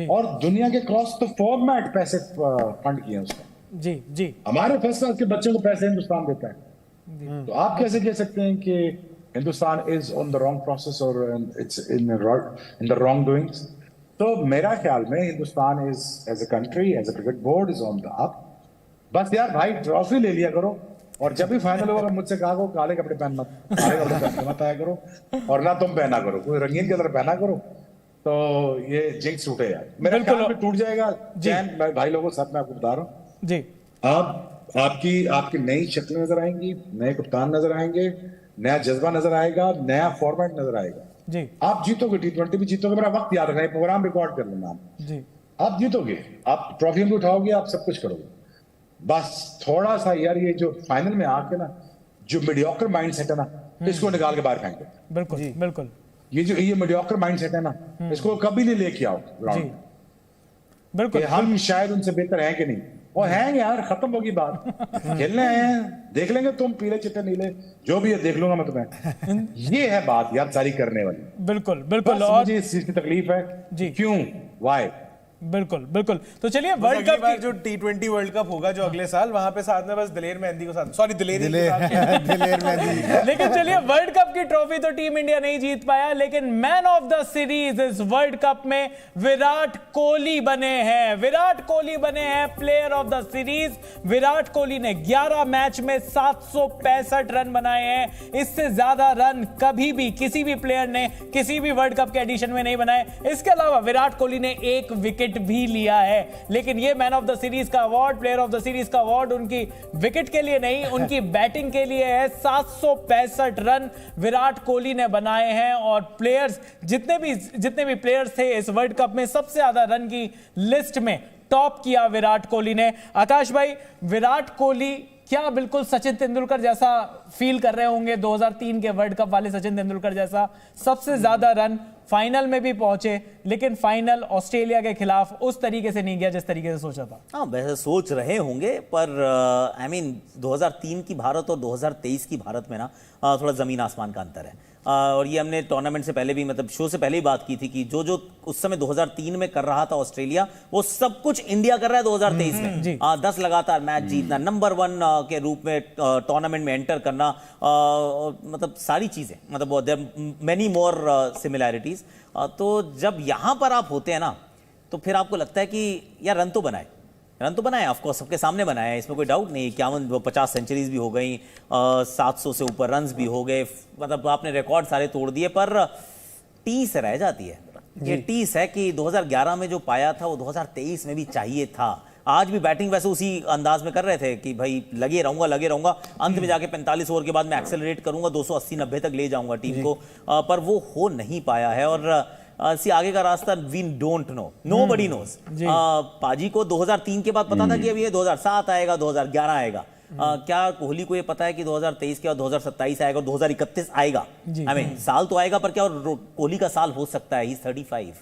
और दुनिया के क्रॉस तो फॉर्मेट पैसे फंड किए उसने। जी जी। हमारे फैसला के बच्चों को पैसे हिंदुस्तान देता है, तो आप कैसे कह सकते हैं कि Hindustan is on the wrong process और it's in the wrong doings? तो मेरा ख्याल में Hindustan is as a country, as a cricket board is on the up. बस यार भाई ट्रॉफी ले लिया करो, और जब भी फाइनल होगा मुझसे कहा करो काले कपड़े पहन मत, काले कपड़े पहन मत आया करो, और ना तुम पहना करो, कोई रंगीन की तरह पहना करो, तो ये जिंक्स टूटे यार, मेरे ख्याल में टूट जाएगा। चैन भाई लोगों साथ में आपको बता रहा हूँ जी, आपकी नई शक्लें नजर आएंगी, नए कप्तान नजर आएंगे, नया जज्बा नजर आएगा, नया फॉर्मेट नजर आएगा जी। आप जीतोगे, T20 भी जीतोगे, मेरा वक्त याद रखना, प्रोग्राम रिकॉर्ड कर लेना जी। आप जीतोगे, आप ट्रॉफी भी उठाओगे, आप सब कुछ करोगे। बस थोड़ा सा यार ये जो फाइनल में आके ना जो मीडियोकर माइंडसेट है ना, इसको निकाल के बाहर फेंक दो। बिल्कुल बिल्कुल। ये मीडियोकर माइंडसेट है ना, इसको कभी नहीं लेके आओ ग्राउंड में। बिल्कुल, हम शायद उनसे बेहतर हैं कि नहीं, और हैं यार, खत्म होगी बात। खेलने हैं, देख लेंगे, तुम पीले चिट्टे नीले जो भी है देख लूंगा मैं तुम्हें। ये है बात यार सारी करने वाली। बिल्कुल बिल्कुल। और मुझे इस चीज की तकलीफ है जी, क्यों, वाई। बिल्कुल बिल्कुल। तो चलिए वर्ल्ड कप जो T20 वर्ल्ड कप होगा जो अगले साल, वहां पे साथ में बस दिलेर मेहंदी को साथ, सॉरी दिलेर मेहंदी। लेकिन चलिए वर्ल्ड कप की ट्रॉफी तो टीम इंडिया नहीं जीत पाया, लेकिन मैन ऑफ द सीरीज इस वर्ल्ड कप में विराट कोहली बने हैं। विराट कोहली बने हैं player of the series. Virat Kohli ने 11 मैच में 765 रन बनाए हैं। इससे ज्यादा रन कभी भी किसी भी प्लेयर ने किसी भी वर्ल्ड कप के एडिशन में नहीं बनाए। इसके अलावा विराट कोहली ने एक विकेट भी लिया है। लेकिन ये मैन ऑफ द सीरीज का award, player of the series का अवार्ड उनकी विकेट के लिए नहीं, उनकी बैटिंग के लिए है। 765 रन विराट कोहली ने बनाए हैं, और प्लेयर्स जितने भी प्लेयर्स थे इस वर्ल्ड कप में सबसे ज्यादा रन की लिस्ट में टॉप किया विराट कोहली ने। आकाश भाई, विराट कोहली क्या बिल्कुल सचिन तेंदुलकर जैसा फील कर रहे होंगे, 2003 के वर्ल्ड कप वाले सचिन तेंदुलकर जैसा? सबसे ज्यादा रन, फाइनल में भी पहुंचे, लेकिन फाइनल ऑस्ट्रेलिया के खिलाफ उस तरीके से नहीं गया जिस तरीके से सोचा था। हाँ, वैसे सोच रहे होंगे, पर आई मीन 2003 की भारत और 2023 की भारत में ना थोड़ा जमीन आसमान का अंतर है। और ये हमने टूर्नामेंट से पहले भी, मतलब शो से पहले ही बात की थी कि जो उस समय 2003 में कर रहा था ऑस्ट्रेलिया, वो सब कुछ इंडिया कर रहा है 2023 में। 10 लगातार मैच जीतना, नंबर 1 के रूप में टूर्नामेंट में एंटर करना, मतलब सारी चीजें, मतलब मेनी मोर सिमिलैरिटीज। तो जब यहां पर आप होते हैं ना, तो फिर आपको लगता है कि यार रन तो बनाए, ऑफकोर्स सबके सामने बनाए, इसमें कोई डाउट नहीं। 50 सेंचुरीज भी हो गई, 700 से ऊपर रन्स भी हो गए, मतलब आपने रिकॉर्ड सारे तोड़ दिए, पर टीस रह जाती है। ये टीस है कि 2011 में जो पाया था वो 2023 में भी चाहिए था। आज भी बैटिंग वैसे उसी अंदाज में कर रहे थे कि भाई लगे रहूंगा, अंत में जाके 45 ओवर के बाद मैं एक्सेलरेट करूंगा, 280-90 तक ले जाऊंगा टीम को, पर वो हो नहीं पाया है। और आगे का रास्ता we don't know, nobody knows. पाजी को 2003 के बाद पता था कि अब ये 2007 आएगा, 2011 आएगा। क्या कोहली को ये पता है कि 2023 के बाद 2027 आएगा और 2031 आएगा? आई मीन साल तो आएगा, पर क्या और कोहली का साल हो सकता है? ही 35,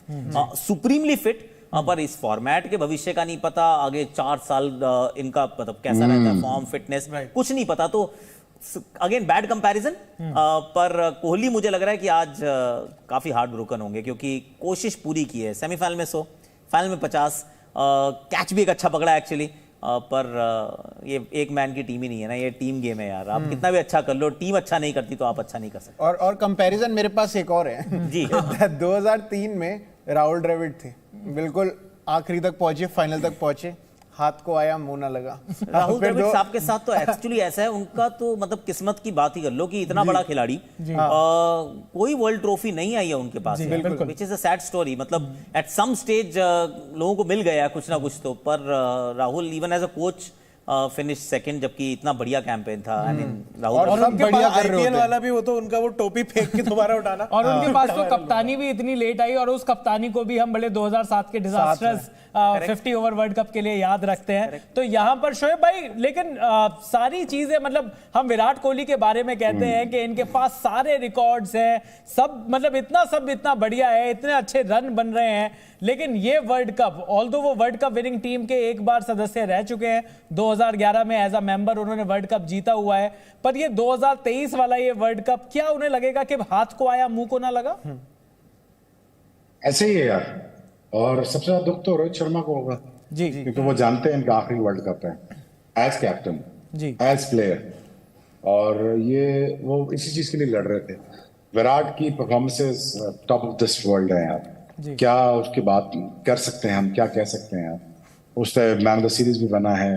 सुप्रीमली फिट, पर इस फॉर्मेट के भविष्य का नहीं पता। आगे 4 साल इनका मतलब कैसा रहता है, फॉर्म, फिटनेस, कुछ नहीं पता। तो अगेन बैड कंपैरिजन, पर कोहली मुझे लग रहा है कि आज काफी हार्ड ब्रोकन होंगे, क्योंकि कोशिश पूरी की है। सेमीफाइनल में 100, फाइनल में 50, कैच भी एक अच्छा पकड़ा एक्चुअली, पर ये एक मैन की टीम ही नहीं है ना, ये टीम गेम है यार। आप कितना भी अच्छा कर लो, टीम अच्छा नहीं करती तो आप अच्छा नहीं कर सकते। और कंपैरिजन मेरे पास एक और है जी। 2003 में राहुल द्रविड़ थे, बिल्कुल आखिरी तक पहुंचे, फाइनल तक पहुंचे, हाथ को आया मुंह ना लगा। राहुल द्रविड़ साहब के साथ तो एक्चुअली ऐसा है, उनका तो मतलब किस्मत की बात ही कर लो कि इतना बड़ा खिलाड़ी कोई वर्ल्ड ट्रॉफी नहीं आई है उनके पास, which is a sad story. मतलब एट सम स्टेज लोगों को मिल गया कुछ ना कुछ तो, पर Rahul even as a coach finish second, जबकि इतना बढ़िया कैंपेन था। आई मीन राहुल और उनके बढ़िया आईपीएल वाला भी वो तो उनका वो टोपी फेंक के दोबारा उठाना और उनके पास तो कप्तानी भी इतनी लेट आई, और उस कप्तानी को भी हम बड़े 2007 के डिजास्टर्स 50 ओवर वर्ल्ड कप के लिए याद रखते हैं। तो यहाँ पर शोएब भाई, लेकिन सारी चीजें, मतलब हम विराट कोहली के बारे में कहते हैं कि इनके पास सारे रिकॉर्ड्स हैं, सब मतलब इतना बढ़िया है, इतने अच्छे रन बन रहे हैं, लेकिन ये वर्ल्ड कप, ऑल्दो वो वर्ल्ड कप विनिंग टीम के एक बार सदस्य रह चुके हैं, 2011 में एज अ मेंबर उन्होंने वर्ल्ड कप जीता हुआ है, पर ये 2023 वाला ये वर्ल्ड कप, क्या उन्हें लगेगा कि हाथ को आया मुंह को ना लगा? ऐसे ही है यार, और सबसे ज्यादा दुख तो रोहित शर्मा को होगा जी, क्योंकि वो जानते हैं इनका आखिरी वर्ल्ड कप है एज कैप्टन, एज प्लेयर, और ये वो इसी चीज के लिए लड़ रहे थे। विराट की performances top of this world है यार, क्या उसकी बात कर सकते हैं हम, क्या कह सकते हैं यार। उससे मैन ऑफ द सीरीज भी बना है,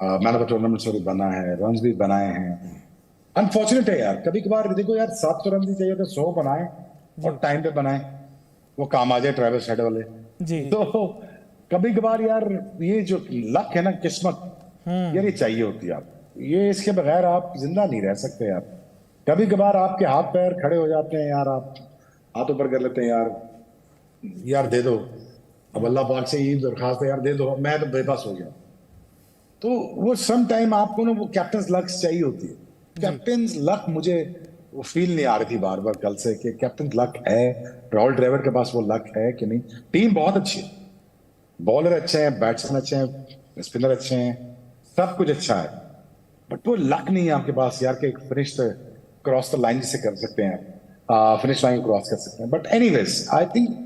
मैन ऑफ द टूर्नामेंट से भी बना है, रन भी बनाए हैं। अनफॉर्चुनेट है यार, कभी कभार देखो यार 700 रन भी चाहिए तो 100 बनाए और टाइम पे बनाए, वो काम आ जाए ट्रेविस हेड वाले जी। तो कभी कभार यार ये जो लक है ना, किस्मत यार, ये चाहिए होती है आप, ये इसके बगैर आप जिंदा नहीं रह सकते यार। कभी कभार आपके हाथ पैर खड़े हो जाते हैं यार, आप हाथ ऊपर कर लेते हैं यार दे दो, अब अल्लाह पाक से यही दरखास्त है यार दे दो, मैं तो बेबस हो गया। तो वो सम टाइम आपको ना वो कैप्टन लक चाहिए होती है। कैप्टन लक मुझे वो फील नहीं आ रही थी बार बार कल से कि कैप्टन लक है, राहुल द्रविड़ के पास वो लक है कि नहीं। टीम बहुत अच्छी है, बॉलर अच्छे हैं, बैट्समैन अच्छे हैं, स्पिनर अच्छे हैं, सब कुछ अच्छा है, बट वो लक नहीं है आपके पास यार कि फिनिश क्रॉस द लाइन जिसे कर सकते हैं, फिनिश लाइन क्रॉस कर सकते हैं। बट एनीवेज आई थिंक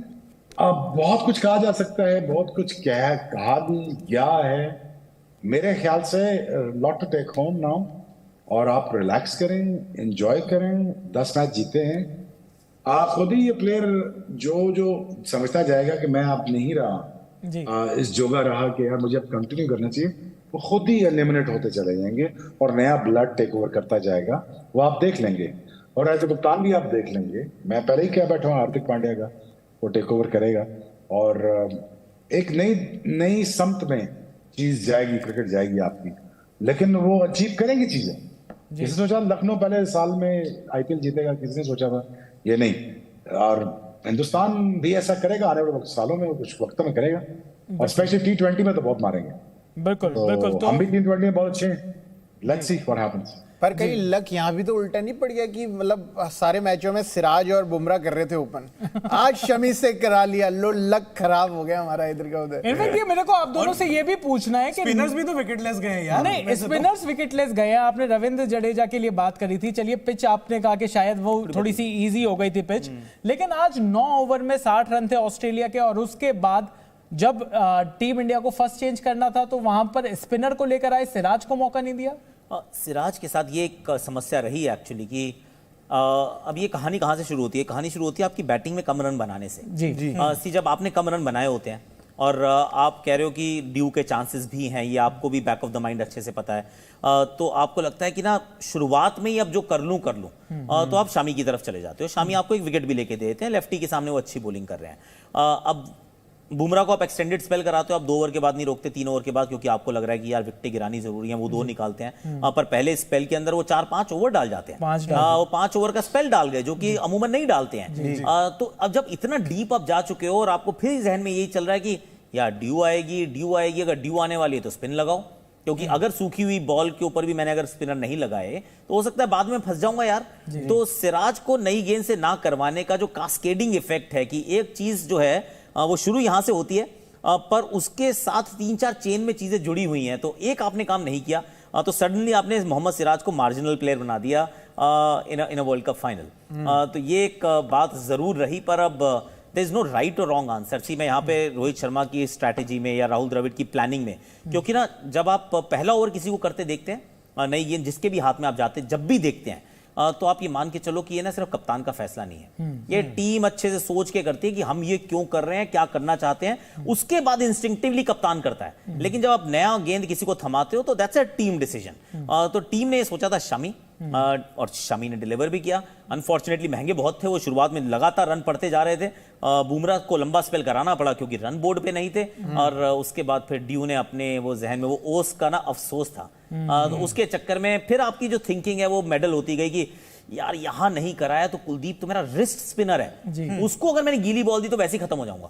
बहुत कुछ कहा जा सकता है, बहुत कुछ कहा भी गया है। मेरे ख्याल से lot to take home now, और आप रिलैक्स करें, एंजॉय करें। 10 मैच जीते हैं, आप खुद ही ये प्लेयर जो समझता जाएगा कि मैं अब नहीं रहा इस जोगा रहा कि यार मुझे अब कंटिन्यू करना चाहिए, वो खुद ही एलिमिनेट होते चले जाएंगे और नया ब्लड टेक ओवर करता जाएगा, वो आप देख लेंगे। और एज ए कप्तान भी आप देख लेंगे, मैं पहले ही क्या बैठा हूँ हार्दिक पांड्या का, वो टेक ओवर करेगा और एक नई समत में चीज जाएगी, क्रिकेट जाएगी आपकी। लेकिन वो अचीव करेंगे चीजें। किसी सोचा लखनऊ पहले साल में आईपीएल जीतेगा, किसी ने सोचा था? ये नहीं। और हिंदुस्तान भी ऐसा करेगा आने वाले सालों में, कुछ वक्त में करेगा, और स्पेशली T20 में तो बहुत मारेंगे। बिल्कुल तो बिल्कुल। तो हम भी T20 में बहुत अच्छे हैं, लेट्स सी व्हाट हैपेंस। पर कहीं लक यहाँ भी तो उल्टा नहीं पड़ गया कि मतलब सारे मैचों में सिराज और बुमराह कर रहे थे ओपन, आज शमी से करा लिया, लो लक खराब हो गया हमारा इधर का उधर। इनफैक्ट ये मेरे को आप दोनों से ये भी पूछना है कि स्पिनर्स भी तो विकेटलेस गए यार। नहीं, स्पिनर्स विकेटलेस गए। आपने रविंद्र जडेजा के लिए बात करी थी, चलिए पिच आपने कहा कि शायद वो थोड़ी सी इजी हो गई थी पिच, लेकिन आज 9 ओवर में 60 रन थे ऑस्ट्रेलिया के, और उसके बाद जब टीम इंडिया को फर्स्ट चेंज करना था तो वहां पर स्पिनर को लेकर आए, सिराज को मौका नहीं दिया। सिराज के साथ ये एक समस्या रही है एक्चुअली कि अब ये कहानी कहाँ से शुरू होती है? कहानी शुरू होती है आपकी बैटिंग में कम रन बनाने से। जी जब आपने कम रन बनाए होते हैं और आप कह रहे हो कि ड्यू के चांसेस भी हैं, ये आपको भी बैक ऑफ द माइंड अच्छे से पता है, तो आपको लगता है कि ना शुरुआत में ही अब जो कर लूं तो आप शामी की तरफ चले जाते हो। शामी आपको एक विकेट भी लेके देते हैं, लेफ्टी के सामने वो अच्छी बॉलिंग कर रहे हैं। अब बुमराह को आप एक्सटेंडेड स्पेल कराते हो, आप 2 ओवर के बाद नहीं रोकते, 3 ओवर के बाद, क्योंकि आपको लग रहा है कि यार विकेटें गिरानी जरूरी है, वो 2 निकालते हैं। पर पहले स्पेल के अंदर वो 4-5 ओवर डाल जाते हैं, वो 5 ओवर का स्पेल डाल गए, जो कि अमूमन नहीं डालते हैं। तो अब जब इतना डीप आप जा चुके हो और आपको फिर जहन में यही चल रहा है कि यार ड्यू आएगी, अगर ड्यू आने वाली है तो स्पिन लगाओ, क्योंकि अगर सूखी हुई बॉल के ऊपर भी मैंने अगर स्पिनर नहीं लगाए तो हो सकता है बाद में फंस जाऊंगा यार। तो सिराज को नई गेंद से ना करवाने का जो कास्केडिंग इफेक्ट है कि एक चीज जो है वो शुरू यहां से होती है, पर उसके साथ 3-4 चेन में चीजें जुड़ी हुई हैं, तो एक आपने काम नहीं किया, तो सडनली आपने मोहम्मद सिराज को मार्जिनल प्लेयर बना दिया इन अ वर्ल्ड कप फाइनल। तो ये एक बात जरूर रही, पर अब देयर इज नो राइट और रॉन्ग आंसर। सी मैं यहाँ पे रोहित शर्मा की स्ट्रैटेजी में या राहुल द्रविड़ की प्लानिंग में, क्योंकि ना जब आप पहला ओवर किसी को करते देखते हैं, नई गेंद जिसके भी हाथ में आप जाते जब भी देखते हैं, तो आप ये मान के चलो कि ये ना सिर्फ कप्तान का फैसला नहीं है, ये टीम अच्छे से सोच के करती है कि हम ये क्यों कर रहे हैं, क्या करना चाहते हैं, उसके बाद इंस्टिंक्टिवली कप्तान करता है। लेकिन जब आप नया गेंद किसी को थमाते हो तो दैट्स अ टीम डिसीजन। तो टीम ने ये सोचा था शमी, और शमी ने डिलीवर भी किया। अनफॉर्चुनेटली महंगे बहुत थे वो, शुरुआत में लगातार रन पड़ते जा रहे थे, बुमराह को लंबा स्पेल कराना पड़ा क्योंकि रन बोर्ड पे नहीं थे, और उसके बाद फिर ड्यू ने अपने वो जहन में वो ओस का ना अफसोस था, तो उसके चक्कर में फिर आपकी जो थिंकिंग है वो मेडल होती गई कि यार यहां नहीं कराया तो कुलदीप तो मेरा रिस्ट स्पिनर है, उसको अगर मैंने गीली बॉल दी तो वैसे ही खत्म हो जाऊंगा।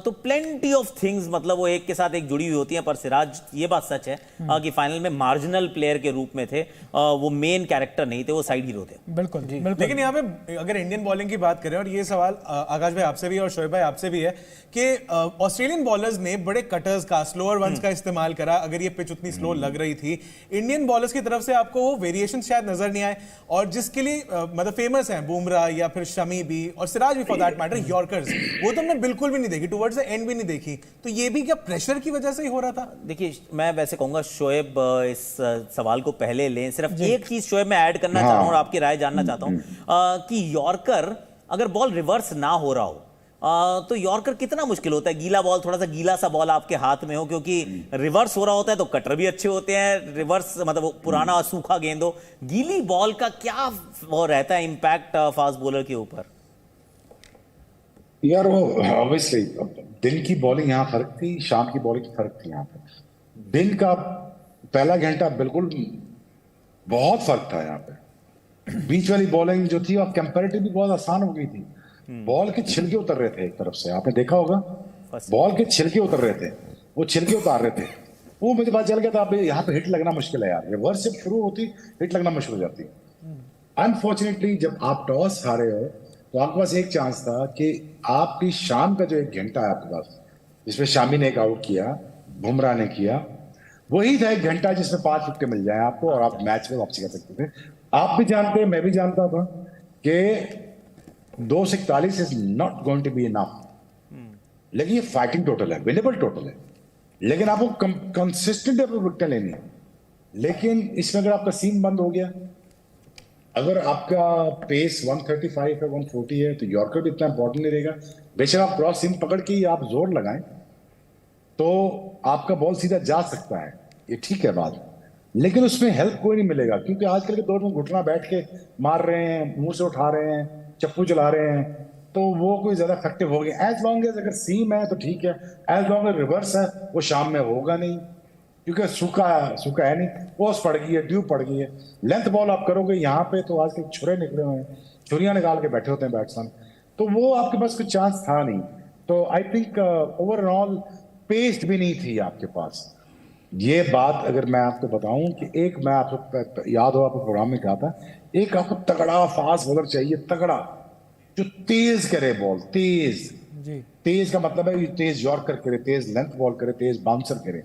तो प्लेंटी ऑफ थिंग्स मतलब वो एक के साथ एक जुड़ी हुई होती हैं, पर सिराज ये बात सच है कि फाइनल में मार्जिनल प्लेयर के रूप में थे, वो मेन कैरेक्टर नहीं थे, वो साइड हीरो थे। बिल्कुल। लेकिन यहाँ पे अगर इंडियन बॉलिंग की बात करें, और ये सवाल आकाश भाई आपसे भी और शोएब भाई आपसे भी है कि ऑस्ट्रेलियन बॉलर्स ने बड़े कटर्स का, स्लोअर वंस का इस्तेमाल करा। अगर ये पिच उतनी स्लो लग रही थी, इंडियन बॉलर्स की तरफ से आपको वो वेरिएशन शायद नजर नहीं आए, और जिसके लिए मतलब फेमस हैं बुमराह या फिर शमी भी और सिराज भी फॉर दैट मैटर, यॉर्कर्स, वो तो हमने बिल्कुल भी नहीं देखी, टुवर्ड्स द एंड भी नहीं देखी। तो ये भी क्या प्रेशर की वजह से ही हो रहा था? देखिए मैं वैसे कहूंगा शोएब इस सवाल को पहले लें, सिर्फ एक चीज शोएब मैं ऐड करना चाहता हूं और आपकी राय जानना चाहता हूं कि यॉर्कर अगर बॉल रिवर्स ना हो रहा हो तो यॉर्कर कितना मुश्किल होता है। गीला बॉल, थोड़ा सा गीला सा बॉल आपके हाथ में हो, क्योंकि रिवर्स हो रहा होता है तो कटर भी अच्छे होते हैं, रिवर्स मतलब पुराना सूखा गेंद हो, गीली बॉल का क्या वो रहता है इम्पैक्ट फास्ट बॉलर के ऊपर? यार वो ऑब्वियसली दिन की बॉलिंग यहाँ फर्क थी, शाम की बॉलिंग फर्क थी। यहाँ पे दिन का पहला घंटा बिल्कुल बहुत फर्क था। यहाँ पे बीच वाली बॉलिंग जो थी अब कंपैरेटिवली बहुत आसान हो गई थी। बॉल के छिलके उतर रहे थे, एक तरफ से आपने देखा होगा बॉल के छिलके उतर रहे थे, वो छिलके उतार रहे थे, वो मुझे पता चल गया था अब यहाँ पे हिट लगना मुश्किल है यार, रिवर्स जब शुरू होती हिट लगना मुश्किल हो जाती। अनफॉर्चुनेटली जब आप टॉस हारे हो तो आपके पास एक चांस था कि आपकी शाम का जो एक घंटा है आपके पास, जिसमें शामी ने एक आउट किया, बुमराह ने किया, वही था एक घंटा जिसमें 5 विकेट मिल जाए आपको और आप मैच में वापसी कर सकते थे। आप भी जानते, मैं भी जानता था कि 241 is not going to be enough, लेकिन ये फाइटिंग टोटल है, विनेबल टोटल है, लेकिन आपको कंसिस्टेंट विकेट लेनी है। लेकिन इसमें अगर आपका सीम बंद हो गया, अगर आपका पेस 135 है, 140 है, तो यॉर्कर भी इतना इंपॉर्टेंट नहीं रहेगा। बेशक आप क्रॉस सीम पकड़ के आप जोर लगाएं तो आपका बॉल सीधा जा सकता है, ये ठीक है बात, लेकिन उसमें हेल्प कोई नहीं मिलेगा, क्योंकि आजकल के दौर में घुटना बैठ के मार रहे हैं, मुंह से उठा रहे हैं, चप्पू चला रहे हैं, तो वो कोई ज्यादा इफेक्टिव हो गया। एज लॉन्ग एज अगर सीम है तो ठीक है, एज लॉन्ग एज रिवर्स है वो शाम में होगा नहीं, क्योंकि सूखा है नहीं, ओस पड़ गई है, ड्यू पड़ गई है। लेंथ बॉल आप करोगे यहाँ पे तो आजकल छुरे निकले हुए हैं, छुरियां निकाल के बैठे होते हैं बैट्समैन, तो वो आपके पास कुछ चांस था नहीं। तो आई थिंक ओवरऑल पेस्ट भी नहीं थी आपके पास। ये बात अगर मैं आपको बताऊं कि एक मैं आपको याद हो, आपको प्रोग्राम में कहा था, एक आपको तगड़ा फास्ट बॉलर चाहिए, तगड़ा जो तेज करे बॉल, तेज का मतलब है तेज यॉर्कर करे, तेज लेंथ बॉल करे, तेज बाउंसर करे,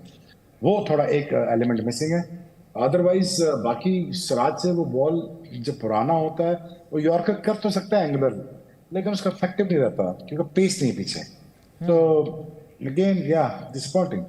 वो थोड़ा एक एलिमेंट मिसिंग है। अदरवाइज बाकी सिराज से वो बॉल जब पुराना होता है वो यॉर्कर कर तो सकता है एंगुलर, लेकिन उसका इफेक्टिव नहीं रहता क्योंकि पेस नहीं पीछे। तो अगेन या डिसअपॉइंटिंग,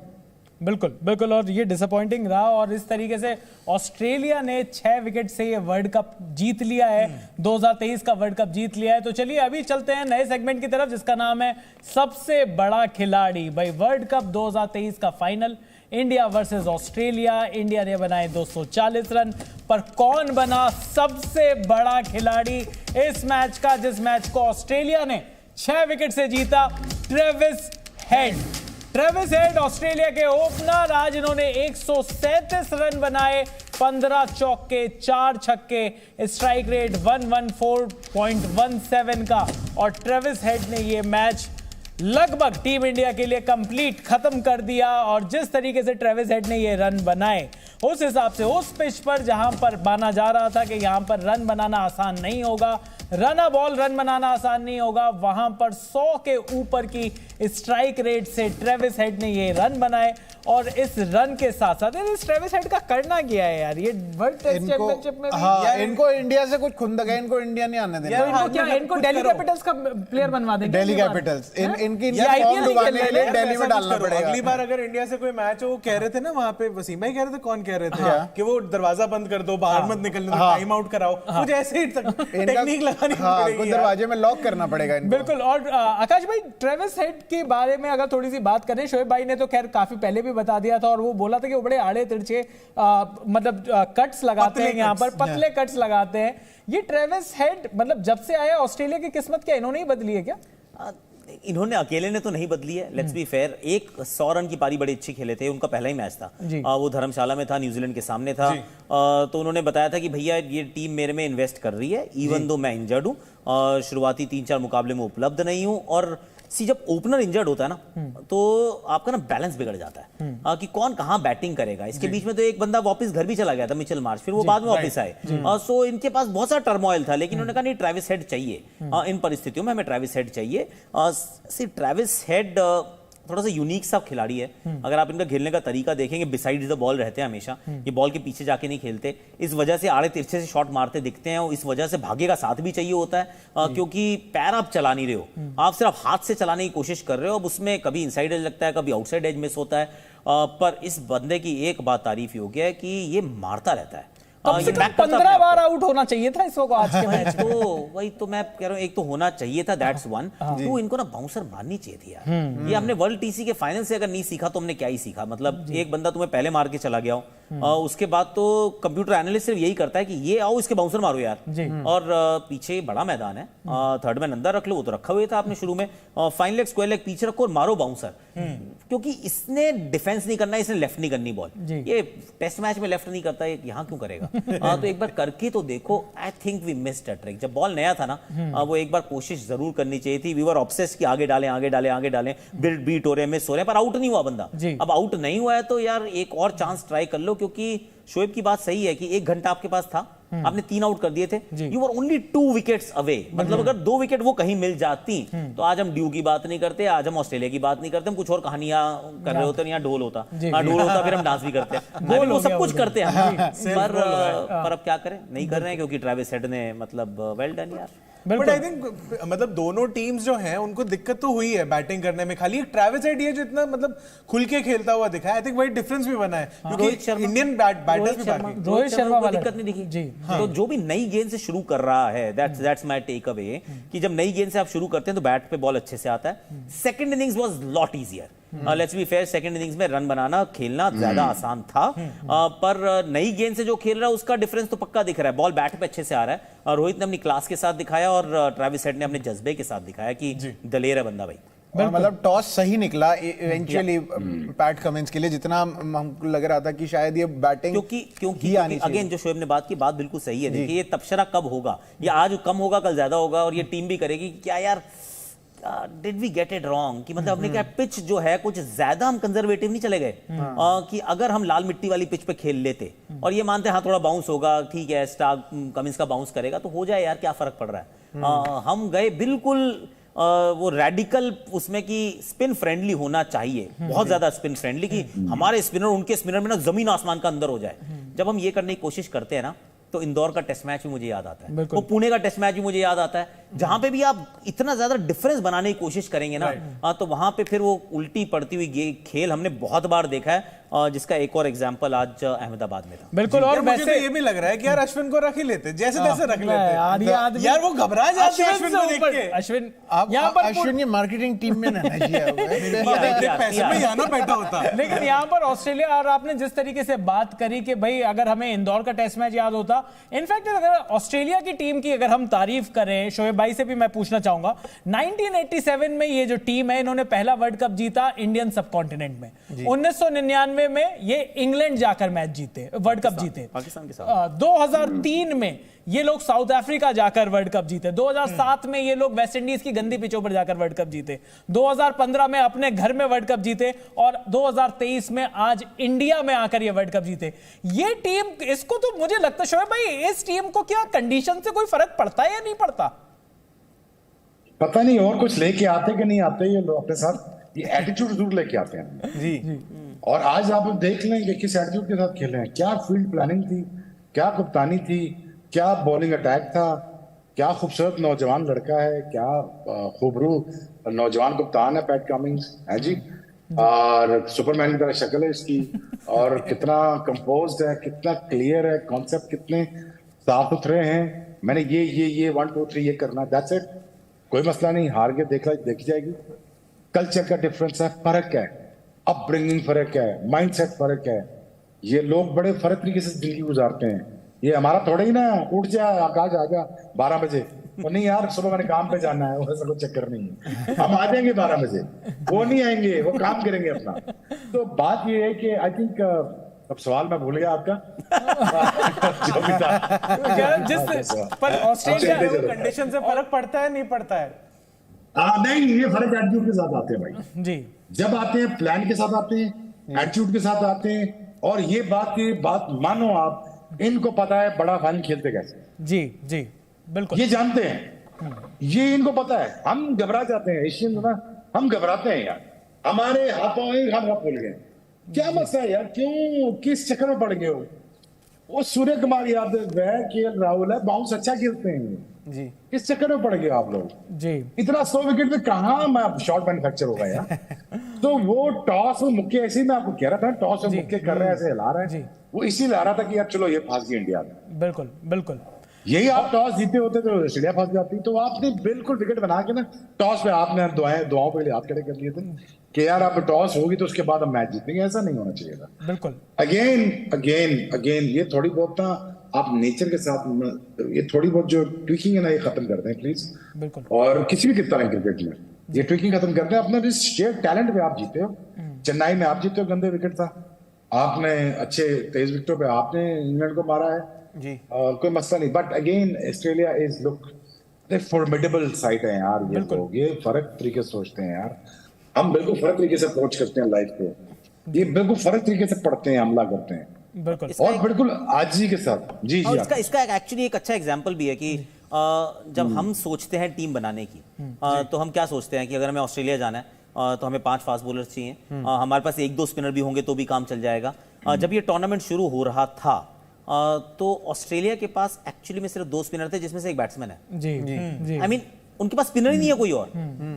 बिल्कुल और ये डिसअपॉइंटिंग रहा। और इस तरीके से ऑस्ट्रेलिया ने 6 विकेट से ये वर्ल्ड कप जीत लिया है, 2023 का वर्ल्ड कप जीत लिया है। तो चलिए अभी चलते हैं नए सेगमेंट की तरफ जिसका नाम है सबसे बड़ा खिलाड़ी। भाई वर्ल्ड कप 2023 का final, India versus Australia. India ने बनाए 240 रन, पर कौन बना सबसे बड़ा खिलाड़ी इस मैच का, जिस मैच को ऑस्ट्रेलिया ने 6 विकेट से जीता? ट्रेविस हेड ऑस्ट्रेलिया के ओपनर। आज इन्होंने 137 रन बनाए, 15 चौके 4 छक्के, स्ट्राइक रेट 114.17 का। और ट्रेविस हेड ने ये मैच लगभग टीम इंडिया के लिए कंप्लीट खत्म कर दिया। और जिस तरीके से ट्रेविस हेड ने ये रन बनाए, उस हिसाब से उस पिच पर जहां पर माना जा रहा था कि यहां पर रन बनाना आसान नहीं होगा, रन बॉल रन बनाना आसान नहीं होगा, वहां पर 100 के ऊपर की स्ट्राइक रेट से ट्रेविस हेड ने ये रन बनाए और इस रन के साथ साथ इस ट्रेविस हेड का करना क्या है यार, ये वर्ल्ड टेस्ट चैंपियनशिप में हाँ, इनको इंडिया से कुछ खुंदक है, इनको इंडिया नहीं आने देना। इनको दिल्ली कैपिटल्स का प्लेयर बनवा देंगे। दिल्ली कैपिटल्स इनकी फॉर्म डुबाने के लिए दिल्ली में डालना पड़ेगा। अगली बार अगर इंडिया से कोई मैच हो, वो कह रहे थे ना वहाँ पे, वसीम भाई कह रहे थे, कौन कह रहे थे कि वो दरवाजा बंद कर दो, बाहर मत निकलने दो, टाइम आउट कराओ, कुछ ऐसे ही टेक्निक लगानी पड़ेगी, दरवाजे में लॉक करना पड़ेगा इनको। बिल्कुल। और आकाश भाई, ट्रेविस हेड के बारे में अगर थोड़ी सी बात करें, शोएब भाई ने तो खैर काफी पहले भी बता दिया था और वो बोला था कि वो बड़े आड़े तिरछे मतलब कट्स लगाते हैं, यहाँ पर पतले कट्स लगाते हैं। ये ट्रेविस हेड मतलब जब से आया ऑस्ट्रेलिया की किस्मत क्या इन्होंने ही बदली है क्या? इन्होंने अकेले ने तो नहीं बदली है, लेट्स बी फेयर। एक 100 रन की पारी बड़ी अच्छी खेले थे, उनका पहला ही मैच था, वो धर्मशाला में था, न्यूजीलैंड के सामने था। तो उन्होंने बताया था कि भैया ये टीम मेरे में इन्वेस्ट कर रही है, इवन दो मैं इंजर्ड हूँ और शुरुआती 3-4 मुकाबले में उपलब्ध नहीं हूँ। और जब ओपनर इंजर्ड होता है ना तो आपका ना बैलेंस बिगड़ जाता है कि कौन कहां बैटिंग करेगा। इसके बीच में तो एक बंदा वापस घर भी चला गया था, मिचेल मार्श, फिर वो बाद में वापस आए। सो इनके पास बहुत सारा टर्मोइल था, लेकिन उन्होंने कहा नहीं, ट्रेविस हेड चाहिए इन परिस्थितियों में, हमें ट्रेविस हेड चाहिए। सिर्फ ट्रेविस हेड थोड़ा सा यूनिक सा खिलाड़ी है। अगर आप इनका खेलने का तरीका देखेंगे, बिसाइड द बॉल रहते हैं हमेशा, ये बॉल के पीछे जाके नहीं खेलते, इस वजह से आड़े तिरछे से शॉट मारते दिखते हैं और इस वजह से भागे का साथ भी चाहिए होता है क्योंकि पैर आप चला नहीं रहे हो, आप सिर्फ हाथ से चलाने की कोशिश कर रहे हो। अब उसमें कभी इनसाइड एज लगता है, कभी आउटसाइड एज मिस होता है, पर इस बंदे की एक बात तारीफ योग्य है कि ये मारता रहता है। कम से कम 15 बार आउट होना चाहिए था इसको आज के मैच में। तो वही तो मैं कह रहा हूँ, एक तो होना चाहिए था, दैट्स वन। तो इनको ना बाउंसर मारनी चाहिए थी यार। ये हमने वर्ल्ड टीसी के फाइनल से अगर नहीं सीखा तो हमने क्या ही सीखा। मतलब एक बंदा तुम्हें पहले मार के चला गया हो, उसके बाद तो कंप्यूटर एनालिस्ट सिर्फ यही करता है कि ये आओ इसके बाउंसर मारो यार। और पीछे बड़ा मैदान है, थर्ड मैन अंदर रख लो, वो तो रखा हुआ था आपने शुरू में, फाइन लेग स्क्वायर लेग पीछे रखो और मारो बाउंसर, क्योंकि इसने डिफेंस नहीं करना, इसने लेफ्ट नहीं करनी बॉल। ये टेस्ट मैच में लेफ्ट नहीं करता, यहाँ क्यों करेगा? तो एक बार करके तो देखो। I think we missed a trick. जब बॉल नया था ना, वो एक बार कोशिश जरूर करनी चाहिए थी। वी वर ऑब्सेस्ड कि आगे डालें, आगे डालें, आगे डालें, बीट हो रहे हैं, मिस हो रहे हैं, पर आउट नहीं हुआ बंदा। अब आउट नहीं हुआ है तो यार एक और चांस ट्राई कर लो, क्योंकि शोएब की बात सही है कि 1 घंटा आपके पास था, आपने 3 आउट कर दिए थे, you were only 2 wickets away. मतलब अगर 2 विकेट वो कहीं मिल जाती तो आज हम ड्यू की बात नहीं करते, आज हम ऑस्ट्रेलिया की बात नहीं करते, हम कुछ और कहानियां कर रहे होते, यहाँ ढोल होता, ढोल होता, फिर हम डांस भी करते हैं, वो सब कुछ करते हैं। पर अब क्या करें, नहीं कर रहे हैं क्योंकि ट्रेविस हेड ने मतलब वेल डन यार। बट आई थिंक मतलब दोनों टीम्स जो हैं उनको दिक्कत तो हुई है बैटिंग करने में, खाली ट्रेविस हेड ये जो इतना मतलब खुल के खेलता हुआ दिखा है, आई थिंक वही डिफरेंस भी बना है क्योंकि इंडियन बैटर्स भी बाकी रोहित शर्मा वाला दिक्कत नहीं दिखी जी। तो जो भी नई गेंद से शुरू कर रहा है, दैट्स माय टेक अवे, कि जब नई गेंद से आप शुरू करते हैं तो बैट पे बॉल अच्छे से आता है। Second innings was lot easier, let's be fair, second innings में रन बनाना, खेलना ज्यादा आसान था, पर नई गेंद से जो खेल रहा है उसका डिफरेंस तो पक्का दिख रहा है। बॉल बैट पे अच्छे से आ रहा है, रोहित ने अपनी क्लास के साथ दिखाया और ट्रेविस हेड ने अपने जज्बे के साथ दिखाया कि दलेर है बंदा भाई। मतलब टॉस सही निकला इवेंचुअली पैट कमिंस के लिए, जितना हमको लग रहा था कि शायद ये बैटिंग क्योंकि अगेन जो शोएब ने बात की, बात बिल्कुल सही है। देखिए ये तबशरा कब होगा, ये आज कम होगा कल ज्यादा होगा, और ये टीम भी करेगी क्या यार did we get it wrong, कि मतलब अपने क्या पिच जो है कुछ ज्यादा हम कंजर्वेटिव नहीं चले गए, कि अगर हम लाल मिट्टी वाली पिच पे खेल लेते और ये मानते हाँ थोड़ा बाउंस होगा, ठीक है स्टार्क कमिंस का बाउंस करेगा तो हो जाए यार, क्या फर्क पड़ रहा है। हम गए बिल्कुल वो रेडिकल उसमें कि स्पिन फ्रेंडली होना चाहिए, बहुत ज्यादा स्पिन फ्रेंडली, कि हमारे स्पिनर उनके स्पिनर में ना जमीन आसमान का अंदर हो जाए। जब हम ये करने की कोशिश करते हैं ना तो इंदौर का टेस्ट मैच भी मुझे याद आता है, वो पुणे का टेस्ट मैच भी मुझे याद आता है, जहां पे भी आप इतना ज्यादा डिफरेंस बनाने की कोशिश करेंगे ना तो वहां पे फिर वो उल्टी पड़ती हुई खेल हमने बहुत बार देखा है, जिसका एक और एग्जांपल आज अहमदाबाद में था। बिल्कुल। और मुझे तो ये भी लग रहा है कि यार अश्विन को रख ही लेते, जैसे तैसे रख लेते यार, वो घबरा जाते हैं अश्विन को देख के। अश्विन यहाँ पर अश्विन की मार्केटिंग टीम में ना पैसे में आना बैठा होता है। लेकिन यहाँ पर ऑस्ट्रेलिया, और आपने जिस तरीके से बात करी कि भाई अगर हमें इंदौर का टेस्ट मैच याद होता, इनफैक्ट अगर ऑस्ट्रेलिया की टीम की अगर हम तारीफ करें, शोएब भाई से भी मैं पूछना चाहूंगा, 1987 में ये जो टीम है इन्होंने पहला वर्ल्ड कप जीता इंडियन सब कॉन्टिनेंट में, 1999 में ये इंग्लैंड जाकर मैच जीते, वर्ल्ड कप जीते, पाकिस्तान के साथ 2003 में ये लोग साउथ अफ्रीका जाकर वर्ल्ड कप जीते, 2007 में ये लोग वेस्ट इंडीज की गंदी पिचों पर जाकर वर्ल्ड कप जीते, 2015 में अपने घर में वर्ल्ड कप जीते, और 2023 में आज इंडिया में आकर ये वर्ल्ड कप जीते। ये टीम, इसको तो मुझे लगता है शोएब भाई, इस टीम को क्या कंडीशन से कोई फर्क पड़ता है या नहीं पड़ता? पता नहीं और कुछ लेके आते कि नहीं आते ये लोग अपने साथ, ये एटीट्यूड जरूर लेके आते हैं जी। और आज आप देख लें कि किस एटीट्यूड के साथ खेले हैं। क्या फील्ड प्लानिंग थी, क्या कप्तानी थी, क्या बॉलिंग अटैक था, क्या खूबसूरत नौजवान लड़का है, क्या खूबरू नौजवान कप्तान है पैट कमिंस है जी, और सुपरमैन की तरह शक्ल है इसकी, और कितना कंपोज्ड है, कितना क्लियर है, कॉन्सेप्ट कितने साफ सुथरे हैं। मैंने ये 1 2 3 ये करना, दैट्स इट, कोई मसला नहीं, हार के देखी जाएगी। कल्चर का डिफरेंस है, फर्क है, अपब्रिंगिंग फर्क है, माइंडसेट फर्क है। ये लोग बड़े फर्क तरीके से जिंदगी गुजारते हैं। ये हमारा थोड़ा ही ना उठ जा आकाश आ जा 12 बजे, और नहीं यार सुबह मैंने काम पे जाना है, वैसा कोई चक्कर नहीं है। हम आ जाएंगे 12 बजे, वो नहीं आएंगे, वो काम करेंगे अपना। तो बात ये है कि आई थिंक अब सवाल मैं भूल गया आपका जो भी था। जिस पर ऑस्ट्रेलिया कंडीशन से फर्क पड़ता है नहीं पड़ता है? नहीं, ये फर्क एटीट्यूड के साथ आते हैं भाई जी। जब आते हैं प्लान के साथ आते हैं, एटीट्यूड के साथ आते हैं, और ये बात मानो आप, इनको पता है बड़ा फाइनल खेलते कैसे। जी जी बिल्कुल, ये जानते हैं, ये इनको पता है। हम घबरा जाते हैं एशियन ना, हम घबराते हैं यार, हमारे हाथों में हम भूल गए क्या मसला है यार, क्यों किस चक्कर में पड़ गए हो। वो सूर्य कुमार यादव है, केएल राहुल है, बाउंस अच्छा खेलते हैं जी, किस चक्कर में पड़ गए आप लोग जी। इतना 100 विकेट में कहाँ मैं शॉर्ट मैन्युफैक्चर होगा यार। तो वो टॉस में मुक्के, ऐसे ही मैं आपको कह रहा था, टॉस में मुक्के कर रहे हैं, ऐसे हिला रहे हैं, वो इसी ला रहा था कि यार चलो ये फंस गई इंडिया में। बिल्कुल बिल्कुल, यही आप टॉस जीते होते तो ऑस्ट्रेलिया फंस जाती। तो आपने बिल्कुल विकेट बना के ना टॉस पे आपने दुआओं पे हाथ खड़े कर लिए थे कि यार आप टॉस होगी तो उसके बाद हम मैच जीतेंगे। ऐसा नहीं होना चाहिए था। बिल्कुल अगेन ये थोड़ी बहुत ना आप नेचर के साथ, ये थोड़ी बहुत जो ट्विकिंग है ना, ये खत्म कर दें प्लीज। बिल्कुल, और किसी भी तरह क्रिकेट में ये ट्विकिंग खत्म कर दें। अपना जिस शेयर टैलेंट पे आप जीते हो, चेन्नई में आप जीते हो, गंदे विकेट था, आपने अच्छे तेज विकेटों पे आपने इंग्लैंड को मारा है जी, कोई मसला नहीं। But again Australia is look formidable site है यार। ये लोग ये फर्क तरीके से सोचते हैं यार, हम बिल्कुल फर्क तरीके से अप्रोच करते हैं लाइफ को, ये बिल्कुल फर्क तरीके से पढ़ते हैं, हमला करते हैं बिल्कुल, और बिल्कुल आज जी के साथ। जी जी, इसका एक्चुअली एक अच्छा एग्जांपल भी है कि जब हम सोचते हैं टीम बनाने की, तो हम क्या सोचते हैं कि अगर हमें ऑस्ट्रेलिया जाना है तो हमें 5 फास्ट बॉलर्स चाहिए, हमारे पास 1-2 स्पिनर भी होंगे तो भी काम चल जाएगा। जब ये टूर्नामेंट शुरू हो रहा था तो ऑस्ट्रेलिया के पास एक्चुअली में सिर्फ 2 स्पिनर थे, जिसमें से एक बैट्समैन है। जी जी, आई मीन उनके पास स्पिनर ही नहीं है कोई और।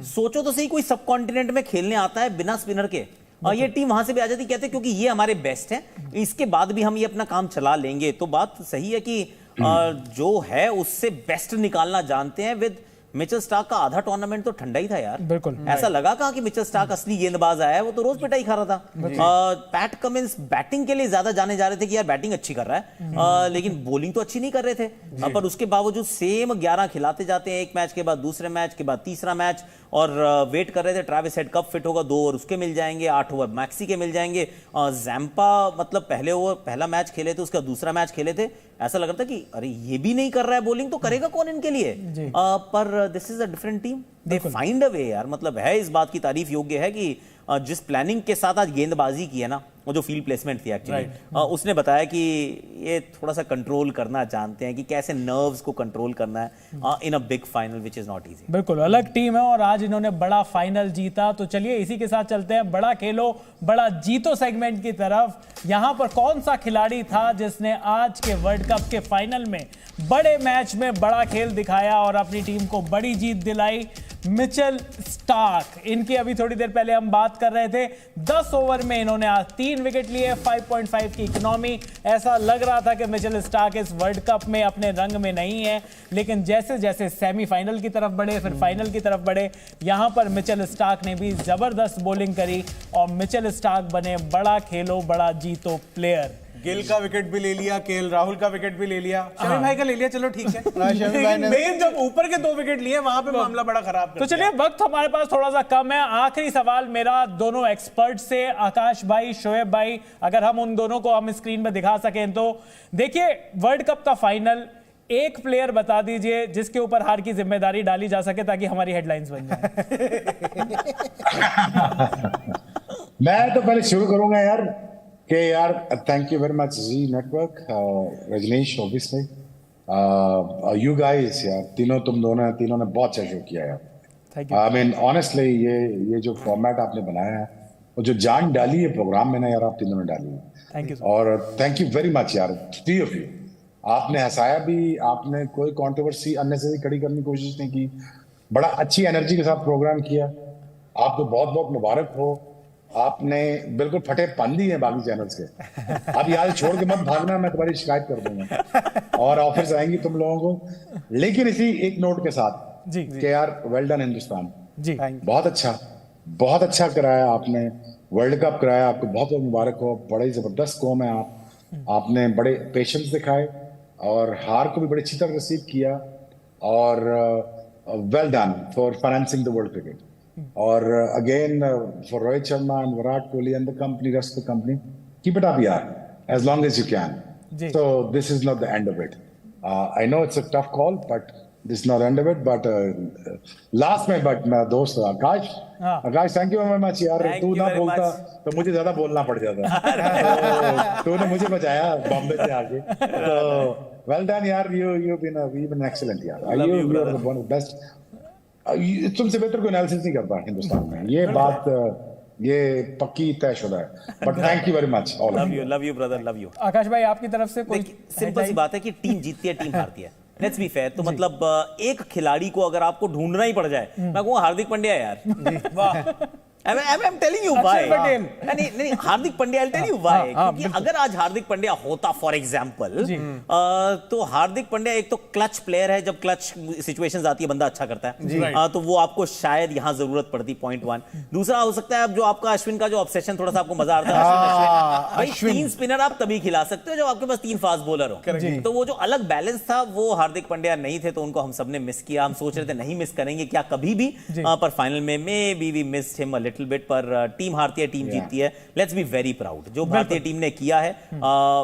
सोचो तो सही, कोई सब कॉन्टिनेंट में खेलने आता है बिना स्पिनर के, और ये टीम वहां से भी आ जाती, कहते क्योंकि ये हमारे बेस्ट हैं, इसके बाद भी हम ये अपना काम चला लेंगे। तो बात सही है कि जो है उससे बेस्ट निकालना जानते हैं। विद मिचेल स्टार्क का आधा टूर्नामेंट तो ठंडा ही था यार। बिल्कुल, ऐसा लगा कहा कि मिचेल स्टार्क असली गेंदबाज आया है, वो तो रोज पिटाई खा रहा था। पैट कमिंस बैटिंग के लिए ज्यादा जाने जा रहे थे कि यार बैटिंग अच्छी कर रहा है, लेकिन बॉलिंग तो अच्छी नहीं कर रहे थे। पर उसके बावजूद सेम 11 खिलाते जाते हैं, एक मैच के बाद दूसरे मैच के बाद तीसरा मैच, और वेट कर रहे थे ट्रेविस हेड कब फिट होगा, 2 ओवर उसके मिल जाएंगे, 8 ओवर मैक्सी के मिल जाएंगे। जैम्पा मतलब पहला मैच खेले थे, उसका दूसरा मैच खेले थे, ऐसा लग रहा था कि अरे ये भी नहीं कर रहा है बॉलिंग, तो करेगा कौन इनके लिए। पर this is a different team, they find a way यार। मतलब है, इस बात की तारीफ योग्य है कि जिस प्लानिंग के साथ आज गेंदबाजी की है ना, वो जो फील्ड प्लेसमेंट थी एक्चुअली, उसने बताया कि ये थोड़ा सा कंट्रोल करना जानते हैं कि कैसे नर्व्स को कंट्रोल करना है in a big final which is not easy. बिल्कुल अलग टीम है और आज इन्होंने बड़ा फाइनल जीता। तो चलिए इसी के साथ चलते हैं बड़ा खेलो बड़ा जीतो सेगमेंट की तरफ। यहां पर कौन सा खिलाड़ी था जिसने आज के वर्ल्ड कप के फाइनल में बड़े मैच में बड़ा खेल दिखाया और अपनी टीम को बड़ी जीत दिलाई? Mitchell Starc. इनकी अभी थोड़ी देर पहले हम बात कर रहे थे, 10 ओवर में इन्होंने आज 3 विकेट लिए, 5.5 की इकोनॉमी। ऐसा लग रहा था कि मिचेल स्टार्क इस वर्ल्ड कप में अपने रंग में नहीं है, लेकिन जैसे जैसे सेमीफाइनल की तरफ बढ़े, फिर फाइनल की तरफ बढ़े, यहां पर मिचेल स्टार्क ने भी जबरदस्त बॉलिंग करी और मिचेल स्टार्क बने बड़ा खेलो बड़ा जीतो प्लेयर। गिल का विकेट भी ले लिया, केएल राहुल का विकेट भी ले लिया, शमी भाई का ले लिया, चलो ठीक है। लेकिन मेन जब ऊपर के 2 विकेट लिए वहां पे मामला बड़ा खराब। तो चलिए वक्त हमारे पास थोड़ा सा कम है, आखिरी सवाल मेरा दोनों एक्सपर्ट से, आकाश भाई, शोएब भाई, अगर हम उन दोनों को हम स्क्रीन पर दिखा सकें तो। देखिए वर्ल्ड कप का फाइनल, एक प्लेयर बता दीजिए जिसके ऊपर हार की जिम्मेदारी डाली जा सके ताकि हमारी हेडलाइंस बन जाए। मैं तो पहले शुरू करूंगा यार कि यार thank you very much Zee network, Rajneesh obviously, you guys यार, तीनों तुम दोनों ने बहुत अच्छा शो किया यार, आई मीन ऑनेस्टली ये जो फॉर्मेट आपने बनाया है और जो जान डाली है प्रोग्राम में ना यार, आप तीनों ने डाली है। थैंक यू और थैंक यू वेरी मच यार, थ्री ऑफ यू। आपने हंसाया भी, आपने कोई कंट्रोवर्सी अननेसेसरी खड़ी करने की कोशिश नहीं की, बड़ा अच्छी एनर्जी के साथ प्रोग्राम किया। आपको बहुत बहुत मुबारक हो। आपने बिल्कुल फटे पंदी है बाकी चैनल्स के। अब यार छोड़ के मत भागना, मैं तुम्हारी शिकायत कर दूंगा और ऑफर्स आएंगी तुम लोगों को। लेकिन इसी एक नोट के साथ जी कि यार वेल डन हिंदुस्तान, जी बहुत अच्छा कराया आपने, वर्ल्ड कप कराया, आपको बहुत बहुत मुबारक हो। बड़े जबरदस्त कौम है आप, आपने बड़े पेशेंस दिखाए और हार को भी बड़ी अच्छी तरह रिसीव किया। और well done for financing the world cricket. और again for Rohit Sharma and Virat Kohli and the company, rest of the company, keep it up यार, as long as you can. So this is not the end of it. I know it's a tough call but this is not end of it. But last में मेरा दोस्त Akash thank you very much यार। तू ना बोलता तो मुझे ज्यादा बोलना पड़ जाता। तो तूने मुझे बचाया बॉम्बे से आके। तो वेल डन यार, यू बीन एक्सीलेंट यार। You are one of the best. तुमसे बेहतर कोई एनालिसिस नहीं करता हिंदुस्तान में, ये बात ये पक्की तयशुदा है। But thank you very much all of you. Love you brother, love you. Akash भाई आपकी तरफ से कोई सिंपल सी बात है कि टीम जीतती है, टीम हारती है। Let's be fair. तो मतलब एक खिलाड़ी को अगर आपको ढूंढना ही पड़ जाए, मैं कहूँगा हार्दिक पांड्या यार। वाह, I'm telling you why. नहीं, Hardik Pandya, I'll tell you why. क्योंकि अगर आज हार्दिक पांड्या होता फॉर एग्जांपल, तो हार्दिक पांड्या एक तो क्लच प्लेयर है, जब क्लच सिचुएशंस आती है बंदा अच्छा करता है, तो वो आपको शायद यहां जरूरत पड़ती, पॉइंट 1। दूसरा हो सकता है अब जो आपका अश्विन का जो ऑब्सेशन थोड़ा सा आपको मजा आता है। अश्विन 3 स्पिनर आप तभी खिला सकते हो जब आपके पास 3 फास्ट बॉलर हो। तो वो जो अलग बैलेंस था वो हार्दिक पांड्या नहीं थे, तो उनको हम सबने मिस किया। हम सोच रहे थे नहीं मिस करेंगे क्या कभी भी, पर फाइनल में maybe we missed him a little bit. पर टीम हारती है, टीम जीतती है। लेट्स बी वेरी प्राउड जो भारतीय टीम ने किया है।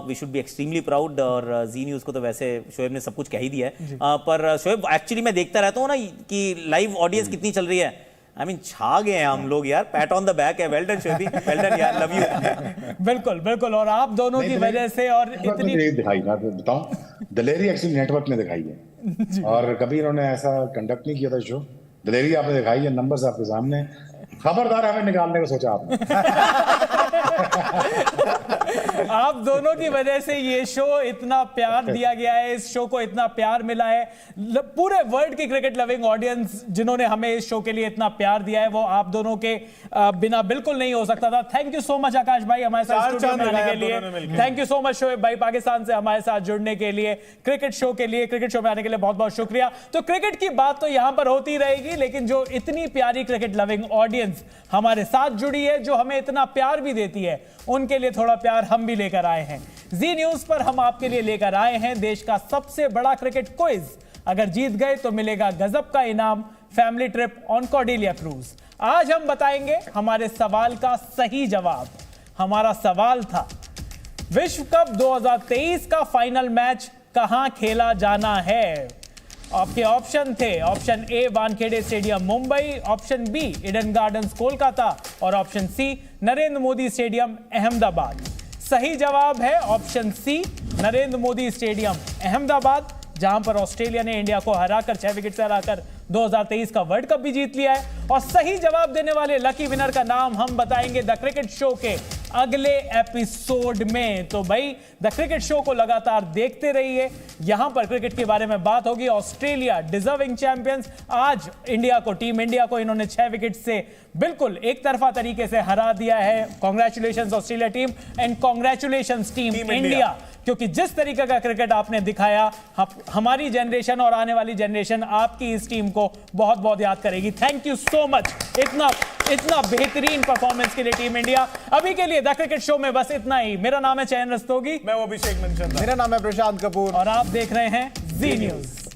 We should be extremely proud. और जी न्यूज को तो वैसे शोएब ने सब कुछ कह ही दिया है। पर शोएब एक्चुअली मैं देखता रहता हूँ ना कि लाइव ऑडियंस कितनी चल रही है। आई मीन छा गए हैं हम लोग यार, पैट ऑन द बैक है। वेल डन शोएबी, वेल डन यार, लव यू। बिल्कुल बिल्कुल। और आप दोनों की वजह से और इतनी दिखाई ना बताऊं, दलेरी एक्चुअली नेटवर्क ने दिखाई है और कभी इन्होंने ऐसा कंडक्ट नहीं किया था शो। दलेरी आपने दिखाई है, नंबर्स आपके सामने। खबरदार हमें निकालने को सोचा आपने। आप दोनों की वजह से ये शो इतना प्यार दिया गया है, इस शो को इतना प्यार मिला है। पूरे वर्ल्ड की क्रिकेट लविंग ऑडियंस जिन्होंने हमें इस शो के लिए इतना प्यार दिया है, वो आप दोनों के बिना बिल्कुल नहीं हो सकता था। थैंक यू सो मच आकाश भाई हमारे साथ स्टूडियो में आने के लिए। Thank you so much Shoaib भाई पाकिस्तान से हमारे साथ जुड़ने के लिए, क्रिकेट शो के लिए, क्रिकेट शो में आने के लिए बहुत बहुत शुक्रिया। तो क्रिकेट की बात तो यहां पर होती रहेगी, लेकिन जो इतनी प्यारी क्रिकेट लविंग ऑडियंस हमारे साथ जुड़ी है, जो हमें इतना प्यार भी देती है, उनके लिए थोड़ा प्यार हम भी लेकर आए हैं। जी न्यूज पर हम आपके लिए लेकर आए हैं देश का सबसे बड़ा क्रिकेट क्विज। अगर जीत गए तो मिलेगा गजब का इनाम, family trip on Cordelia cruise. आज हम बताएंगे हमारे सवाल का सही जवाब। हमारा सवाल था विश्व कप 2023 का फाइनल मैच कहां खेला जाना है। आपके ऑप्शन थे option A Wankhede stadium Mumbai, option B Eden Gardens Kolkata और option C Narendra Modi stadium Ahmedabad. सही जवाब है option C Narendra Modi stadium Ahmedabad, जहां पर ऑस्ट्रेलिया ने इंडिया को हराकर 6 विकेट से हराकर 2023 का वर्ल्ड कप भी जीत लिया है। और सही जवाब देने वाले लकी विनर का नाम हम बताएंगे द क्रिकेट शो के अगले एपिसोड में। तो भाई द क्रिकेट शो को लगातार देखते रहिए, यहां पर क्रिकेट के बारे में बात होगी। ऑस्ट्रेलिया डिजर्विंग चैंपियंस, आज इंडिया को, टीम इंडिया को इन्होंने 6 विकेट से बिल्कुल एक तरफा तरीके से हरा दिया है। Congratulations Australia team and congratulations team India, क्योंकि जिस तरीके का क्रिकेट आपने दिखाया, हमारी जनरेशन और आने वाली जनरेशन आपकी इस टीम को बहुत बहुत याद करेगी। थैंक यू सो मच इतना बेहतरीन परफॉर्मेंस के लिए टीम इंडिया। अभी के लिए द क्रिकेट शो में बस इतना ही। मेरा नाम है चयन रस्तोगी, मैं वो अभिषेक मनचंदा, मेरा नाम है प्रशांत कपूर और आप देख रहे हैं जी न्यूज।